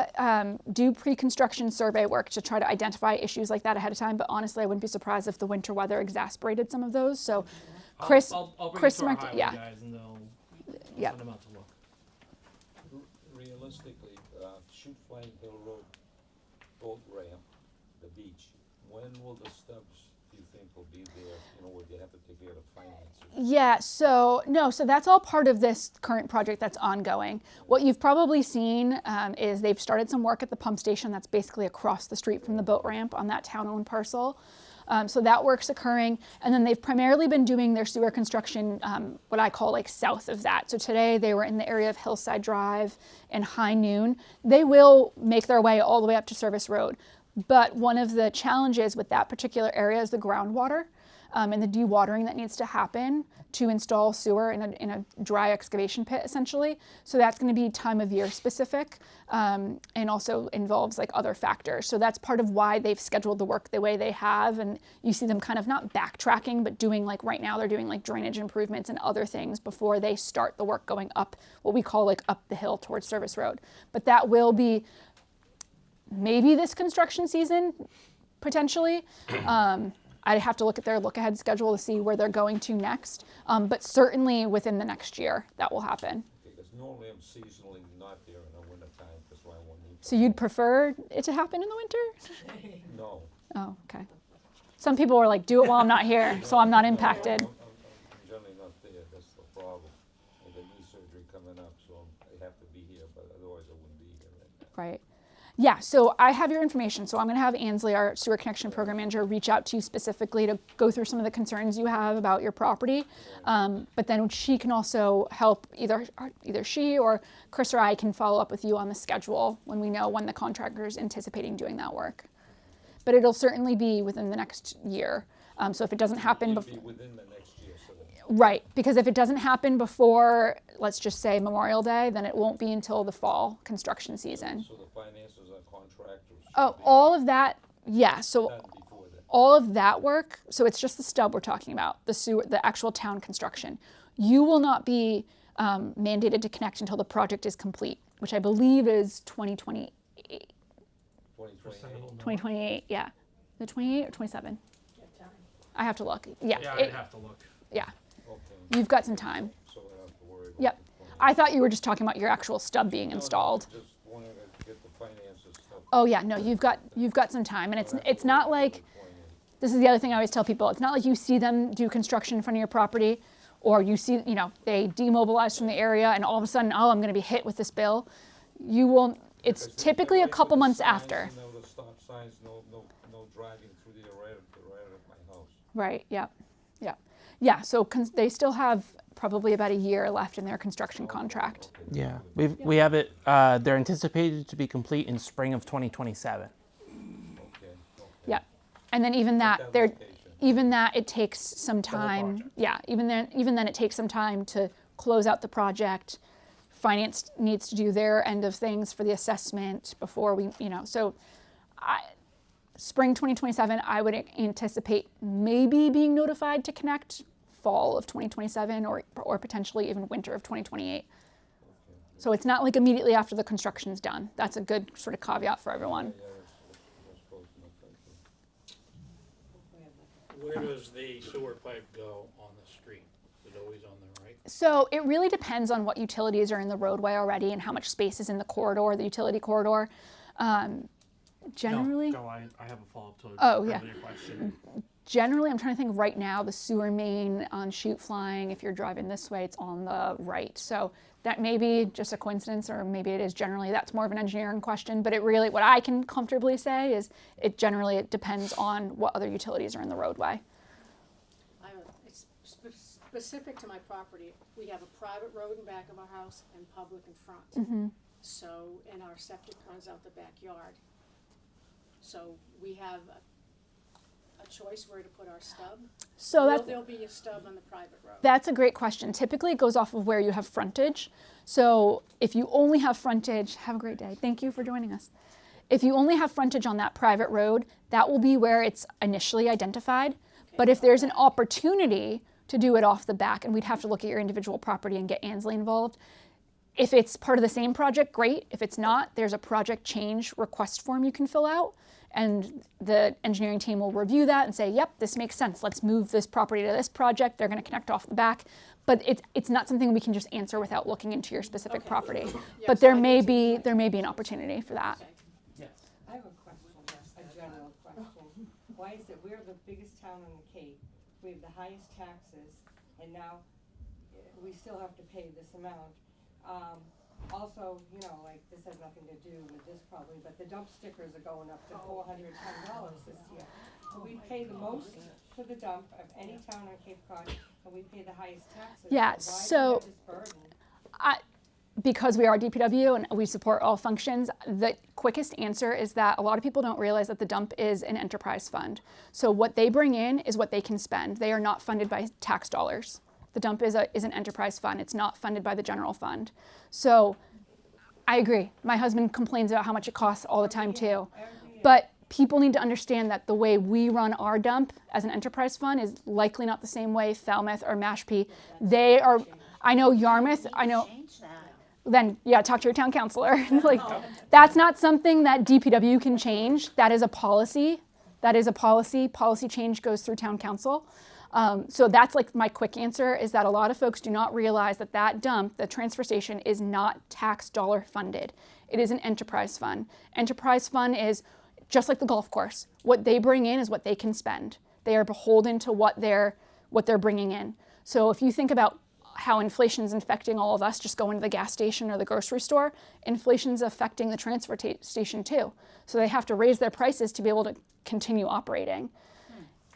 Speaker 1: pre-construction survey work to try to identify issues like that ahead of time, but honestly, I wouldn't be surprised if the winter weather exacerbated some of those. So Chris,
Speaker 10: I'll bring
Speaker 1: Chris,
Speaker 10: it to our
Speaker 1: Mark-
Speaker 10: highway
Speaker 1: yeah.
Speaker 10: guys, and they'll
Speaker 1: Yeah.
Speaker 10: send them out to look.
Speaker 6: Realistically, Shoot Flying Hill Road, boat ramp, the beach, when will the stubs, do you think, will be there? Would you have to take care of finances?
Speaker 1: Yeah, so that's all part of this current project that's ongoing. What you've probably seen is they've started some work at the pump station that's basically across the street from the boat ramp on that town-owned parcel. So that work's occurring, and then they've primarily been doing their sewer construction, what I call like south of that. So today they were in the area of Hillside Drive and High Noon. They will make their way all the way up to Service Road. But one of the challenges with that particular area is the groundwater and the dewatering that needs to happen to install sewer in a dry excavation pit, essentially. So that's going to be time of year specific and also involves like other factors. So that's part of why they've scheduled the work the way they have. And you see them kind of not backtracking, but doing like right now they're doing like drainage improvements and other things before they start the work going up what we call like up the hill towards Service Road. But that will be maybe this construction season, potentially. I'd have to look at their look-ahead schedule to see where they're going to next, but certainly within the next year that will happen.
Speaker 6: Because normally I'm seasonally not there in the wintertime, that's why I won't need.
Speaker 1: So you'd prefer it to happen in the winter?
Speaker 6: No.
Speaker 1: Oh, okay. Some people were like, do it while I'm not here, so I'm not impacted.
Speaker 6: I'm generally not there, that's the problem. I got knee surgery coming up, so I have to be here, but otherwise I wouldn't be here right now.
Speaker 1: Right. Yeah, so I have your information. So I'm going to have Ansley, our sewer connection program manager, reach out to you specifically to go through some of the concerns you have about your property. But then she can also help, either she or Chris or I can follow up with you on the schedule when we know when the contractor is anticipating doing that work. But it'll certainly be within the next year. So if it doesn't happen
Speaker 6: It'd
Speaker 1: before...
Speaker 6: be within the next year, so that.
Speaker 1: Right, because if it doesn't happen before, let's just say Memorial Day, then it won't be until the fall construction season.
Speaker 6: So the finances are contractors.
Speaker 1: Oh, all of that, yeah. So
Speaker 6: Done before that.
Speaker 1: all of that work, so it's just the stub we're talking about, the sewer, the actual town construction. You will not be mandated to connect until the project is complete, which I believe is 2028. 2028, yeah. The 28 or 27? I have to look. Yeah.
Speaker 10: Yeah, I'd have to look.
Speaker 1: Yeah.
Speaker 6: Okay,
Speaker 1: You've got some time.
Speaker 6: so I don't have to worry about
Speaker 1: Yep.
Speaker 6: the plan.
Speaker 1: I thought you were just talking about your actual stub being
Speaker 6: No, no,
Speaker 1: installed.
Speaker 6: Just wanted to get the finances stuff.
Speaker 1: Oh yeah, no, you've got some time, and
Speaker 6: I don't have to
Speaker 1: it's
Speaker 6: worry
Speaker 1: not
Speaker 6: about
Speaker 1: like,
Speaker 6: the 28.
Speaker 1: this is the other thing I always tell people. It's not like you see them do construction in front of your property, or you see, they demobilize from the area, and all of a sudden, oh, I'm going to be hit with this bill. You will. It's
Speaker 6: Because they
Speaker 1: typically a
Speaker 6: right
Speaker 1: couple
Speaker 6: with the
Speaker 1: months
Speaker 6: signs,
Speaker 1: after.
Speaker 6: The stop signs, no driving through the right of my house.
Speaker 1: Right. Yeah. Yeah. Yeah. So they still have probably about a year left in their construction contract.
Speaker 6: Okay.
Speaker 10: Yeah, we have it. They're anticipated to be complete in spring of 2027.
Speaker 6: Okay.
Speaker 1: Yeah. And then even that,
Speaker 6: That location.
Speaker 1: it takes some time.
Speaker 10: project.
Speaker 1: Yeah. Even then it takes some time to close out the project. Finance needs to do their end of things for the assessment before we, so spring 2027, I would anticipate maybe being notified to connect fall of 2027 or potentially even winter of 2028. So it's not like immediately after the construction's done. That's a good sort of caveat for everyone.
Speaker 6: Yeah, that's close enough, thank you.
Speaker 7: Where does the sewer pipe go on the street? Is it always on the right?
Speaker 1: So it really depends on what utilities are in the roadway already and how much space is in the corridor, the utility corridor. Generally,
Speaker 10: I have a follow-up to
Speaker 1: Oh, yeah.
Speaker 10: earlier question.
Speaker 1: Generally, I'm trying to think right now, the sewer main on Chute Flying, if you're driving this way, it's on the right. So that may be just a coincidence, or maybe it is generally, that's more of an engineering question, but what I can comfortably say is it depends on what other utilities are in the roadway.
Speaker 13: It's specific to my property. We have a private road in back of our house and public in front. So, and our septic runs out the backyard. So we have a choice where to put our stub.
Speaker 1: So
Speaker 13: There'll be a stub on the private road.
Speaker 1: that's a great question. Typically, it goes off of where you have frontage. So if you only have frontage, have a great day. Thank you for joining us. If you only have frontage on that private road, that will be where it's initially identified. But if there's an opportunity to do it off the back, and we'd have to look at your individual property and get Ansley involved. If it's part of the same project, great. If it's not, there's a project change request form you can fill out, and the engineering team will review that and say, yep, this makes sense. Let's move this property to this project. They're going to connect off the back. But it's not something we can just answer without looking into your specific property. But
Speaker 13: so
Speaker 1: there
Speaker 13: I
Speaker 1: may
Speaker 13: need to-
Speaker 1: be an opportunity for that.
Speaker 10: Yes.
Speaker 12: I have a question, a general question. Why is it we're the biggest town on the Cape, we have the highest taxes, and now we still have to pay this amount? Also, like, this has nothing to do with this probably, but the dump stickers are going up to $410 this year. So we pay the most for the dump of any town on Cape Cod, and we pay the highest taxes.
Speaker 1: Yeah,
Speaker 12: So why do we have this burden?
Speaker 1: Because we are DPW and we support all functions, the quickest answer is that a lot of people don't realize that the dump is an enterprise fund. So what they bring in is what they can spend. They are not funded by tax dollars. The dump is an enterprise fund. It's not funded by the general fund. So I agree. My husband complains about how much it costs all the time too. But people need to understand that the way we run our dump as an enterprise fund is likely not the same way Falmouth or Mashpee. They are, I know Yarmouth, I know.
Speaker 4: Change that.
Speaker 1: Then yeah, talk to your town councilor. Like, that's not something that DPW can change. That is a policy. Policy change goes through town council. So that's like my quick answer is that a lot of folks do not realize that that dump, the transfer station, is not tax dollar funded. It is an enterprise fund. Enterprise fund is just like the golf course. What they bring in is what they can spend. They are beholden to what they're bringing in. So if you think about how inflation's infecting all of us just going to the gas station or the grocery store, inflation's affecting the transfer station too. So they have to raise their prices to be able to continue operating.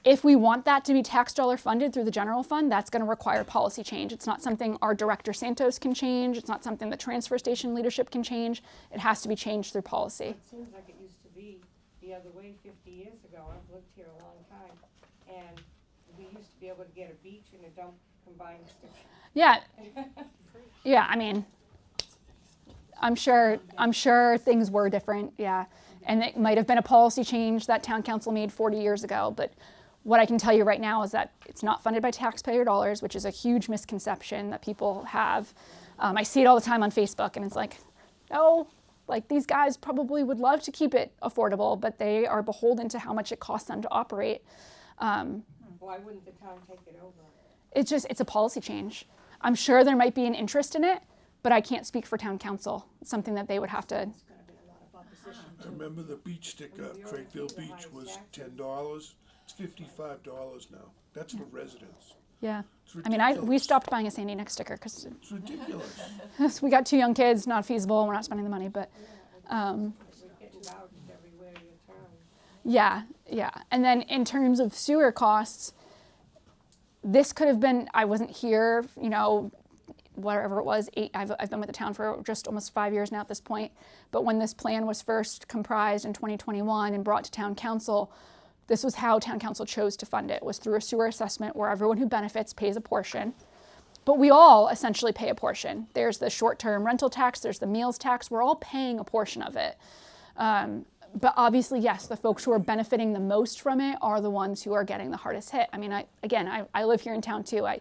Speaker 1: If we want that to be tax dollar funded through the general fund, that's going to require policy change. It's not something our director Santos can change. It's not something the transfer station leadership can change. It has to be changed through policy.
Speaker 12: It seems like it used to be the other way 50 years ago. I've lived here a long time, and we used to be able to get a beach and a dump combined.
Speaker 1: Yeah. Yeah, I mean, I'm sure things were different, yeah. And it might have been a policy change that town council made 40 years ago, but what I can tell you right now is that it's not funded by taxpayer dollars, which is a huge misconception that people have. I see it all the time on Facebook, and it's like, no, like these guys probably would love to keep it affordable, but they are beholden to how much it costs them to operate.
Speaker 12: Why wouldn't the town take it over?
Speaker 1: It's a policy change. I'm sure there might be an interest in it, but I can't speak for town council. It's something that they would have to.
Speaker 13: There's gonna be a lot of opposition
Speaker 8: I
Speaker 13: to it.
Speaker 8: remember the beach sticker, Craigfield Beach was $10. It's $55 now. That's for residents.
Speaker 1: Yeah.
Speaker 8: It's
Speaker 1: I mean, we
Speaker 8: ridiculous.
Speaker 1: stopped buying a Sandy Neck sticker because
Speaker 8: It's ridiculous.
Speaker 1: we got 2 young kids, not feasible, we're not spending the money, but
Speaker 12: We're getting gouged everywhere you turn.
Speaker 1: yeah. And then in terms of sewer costs, this could have been, I wasn't here, you know, whatever it was, I've been with the town for just almost 5 years now at this point, but when this plan was first comprised in 2021 and brought to town council, this was how town council chose to fund it, was through a sewer assessment where everyone who benefits pays a portion. But we all essentially pay a portion. There's the short-term rental tax, there's the meals tax, we're all paying a portion of it. But obviously, yes, the folks who are benefiting the most from it are the ones who are getting the hardest hit. I mean, I live here in town too. I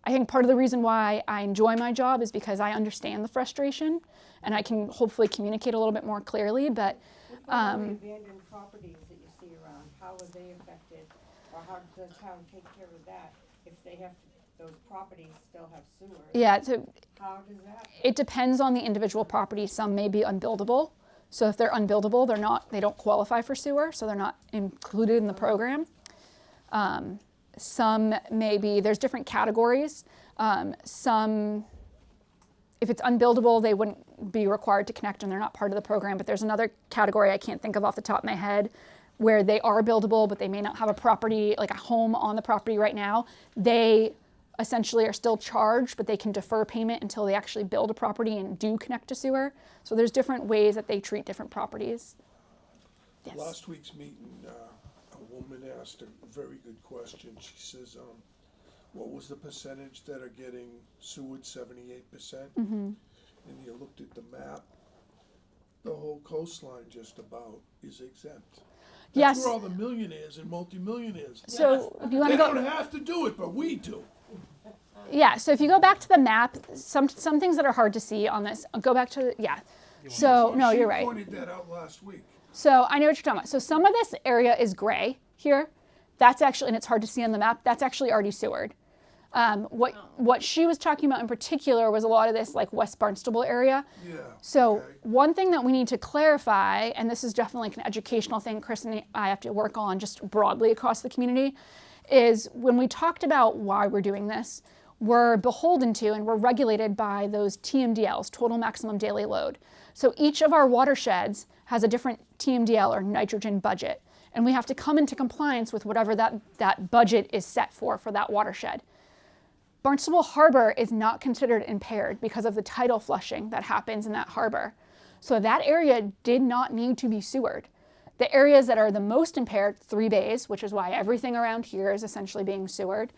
Speaker 1: think part of the reason why I enjoy my job is because I understand the frustration and I can hopefully communicate a little bit more clearly, but
Speaker 12: What about the abandoned properties that you see around? How are they affected? Or how does the town take care of that if they have to, those properties still have sewers?
Speaker 1: yeah,
Speaker 12: How does that?
Speaker 1: it depends on the individual property. Some may be unbuildable. So if they're unbuildable, they don't qualify for sewer, so they're not included in the program. Some maybe, there's different categories. Some, if it's unbuildable, they wouldn't be required to connect and they're not part of the program. But there's another category I can't think of off the top of my head where they are buildable, but they may not have a property, like a home on the property right now. They essentially are still charged, but they can defer payment until they actually build a property and do connect to sewer. So there's different ways that they treat different properties. Yes.
Speaker 8: Last week's meeting, a woman asked a very good question. She says, what was the percentage that are getting sewered? 78%? And you looked at the map, the whole coastline just about is exempt. That's
Speaker 1: Yes.
Speaker 8: where all the millionaires and multimillionaires live.
Speaker 1: So do you want
Speaker 8: They
Speaker 1: to go?
Speaker 8: don't have to do it, but we do.
Speaker 1: Yeah, so if you go back to the map, some things that are hard to see on this, go back to, yeah. So, no, you're right.
Speaker 8: She pointed that out last week.
Speaker 1: So I know what you're talking about. So some of this area is gray here. That's actually, and it's hard to see on the map, that's actually already sewered. What she was talking about in particular was a lot of this like West Barnstable area.
Speaker 8: Yeah.
Speaker 1: So
Speaker 8: okay.
Speaker 1: one thing that we need to clarify, and this is definitely like an educational thing Chris and I have to work on just broadly across the community, is when we talked about why we're doing this, we're beholden to and we're regulated by those TMDLs, total maximum daily load. So each of our watersheds has a different TMDL or nitrogen budget, and we have to come into compliance with whatever that budget is set for that watershed. Barnstable Harbor is not considered impaired because of the tidal flushing that happens in that harbor. So that area did not need to be sewered. The areas that are the most impaired, 3 bays, which is why everything around here is essentially being sewered.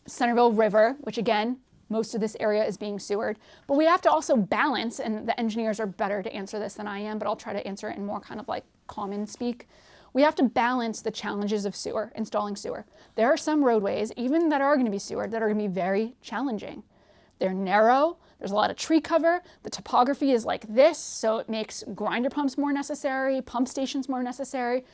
Speaker 1: Centerville River, which again, most of this area is being sewered. But we have to also balance, and the engineers are better to answer this than I am, but I'll try to answer it in more kind of like common speak. We have to balance the challenges of sewer, installing sewer. There are some roadways, even that are going to be sewered, that are going to be very challenging. They're narrow, there's a lot of tree cover, the topography is like this, so it makes grinder pumps more necessary, pump stations more necessary,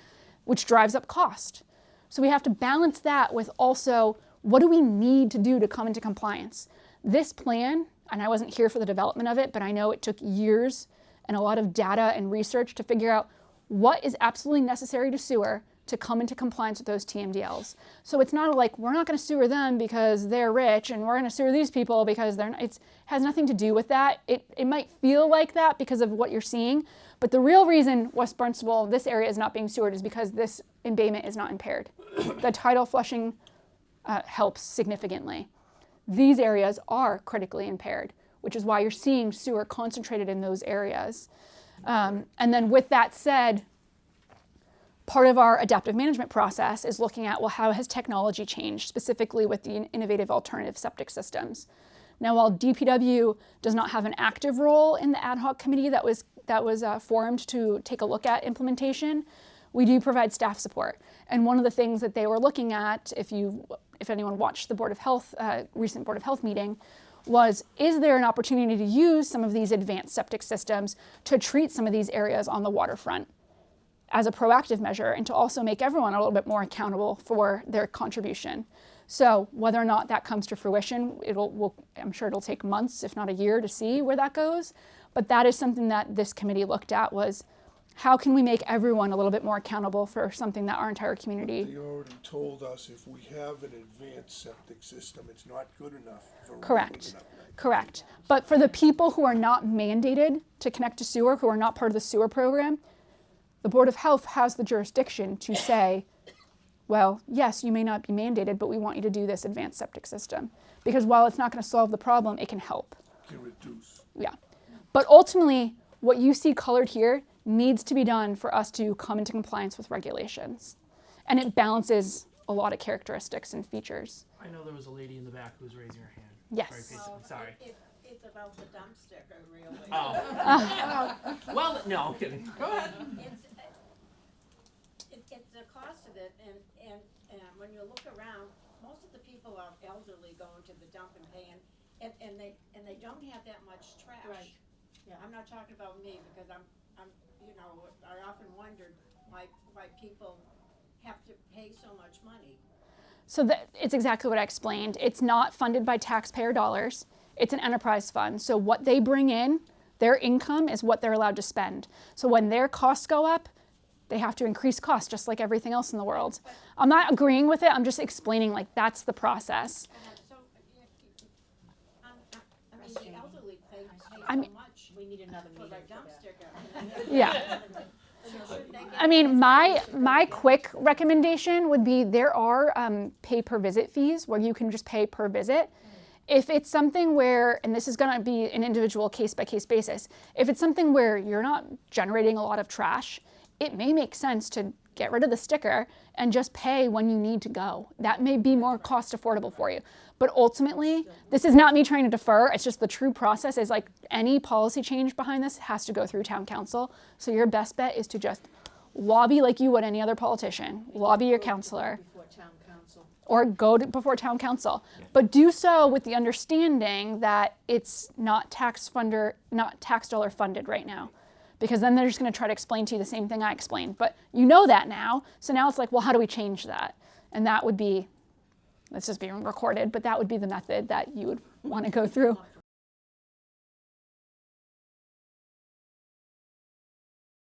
Speaker 1: which drives up cost. So we have to balance that with also, what do we need to do to come into compliance? This plan, and I wasn't here for the development of it, but I know it took years and a lot of data and research to figure out what is absolutely necessary to sewer to come into compliance with those TMDLs. So it's not like, we're not going to sewer them because they're rich and we're going to sewer these people because they're not. It has nothing to do with that. It might feel like that because of what you're seeing, but the real reason West Barnstable, this area is not being sewered is because this embayment is not impaired. The tidal flushing helps significantly. These areas are critically impaired, which is why you're seeing sewer concentrated in those areas. And then with that said, part of our adaptive management process is looking at, well, how has technology changed, specifically with the innovative alternative septic systems? Now, while DPW does not have an active role in the ad hoc committee that was formed to take a look at implementation, we do provide staff support. And one of the things that they were looking at, if anyone watched the Board of Health, recent Board of Health meeting, was, is there an opportunity to use some of these advanced septic systems to treat some of these areas on the waterfront as a proactive measure, and to also make everyone a little bit more accountable for their contribution. So whether or not that comes to fruition, I'm sure it'll take months, if not a year, to see where that goes. But that is something that this committee looked at, was how can we make everyone a little bit more accountable for something that our entire community.
Speaker 8: They already told us if we have an advanced septic system, it's not good enough.
Speaker 1: Correct. Correct. But for the people who are not mandated to connect to sewer, who are not part of the sewer program, the Board of Health has the jurisdiction to say, well, yes, you may not be mandated, but we want you to do this advanced septic system. Because while it's not going to solve the problem, it can help.
Speaker 8: Can reduce.
Speaker 1: Yeah. But ultimately, what you see colored here needs to be done for us to come into compliance with regulations. And it balances a lot of characteristics and features.
Speaker 10: I know there was a lady in the back who was raising her hand.
Speaker 1: Yes.
Speaker 10: Very patiently. Sorry.
Speaker 9: It's about the dump sticker, really.
Speaker 10: Oh. Well, no, I'm kidding. Go ahead.
Speaker 4: It's the cost of it, and when you look around, most of the people are elderly going to the dump and paying, and they don't have that much trash.
Speaker 13: Right. Yeah.
Speaker 4: I'm not talking about me, because I'm I often wondered why people have to pay so much money.
Speaker 1: So it's exactly what I explained. It's not funded by taxpayer dollars. It's an enterprise fund. So what they bring in, their income is what they're allowed to spend. So when their costs go up, they have to increase costs just like everything else in the world. I'm not agreeing with it. I'm just explaining, like, that's the process.
Speaker 4: The elderly pay
Speaker 1: I
Speaker 4: so
Speaker 1: mean-
Speaker 4: much
Speaker 13: We need another
Speaker 4: for
Speaker 13: meeting
Speaker 4: the
Speaker 13: for
Speaker 4: dump
Speaker 13: that.
Speaker 4: sticker.
Speaker 1: Yeah.
Speaker 4: Shouldn't they get
Speaker 1: I mean, my quick recommendation would be there are pay per visit fees where you can just pay per visit. If it's something where, and this is going to be an individual case by case basis, if it's something where you're not generating a lot of trash, it may make sense to get rid of the sticker and just pay when you need to go. That may be more cost affordable for you. But ultimately, this is not me trying to defer. It's just the true process is, like, any policy change behind this has to go through town council. So your best bet is to just lobby like you would any other politician. Lobby your counselor.
Speaker 13: Before town council.
Speaker 1: Or go before town council. But do so with the understanding that it's not tax dollar funded right now. Because then they're just going to try to explain to you the same thing I explained. But you know that now. So now it's like, well, how do we change that? And that would be, this is being recorded, but that would be the method that you would want to go through.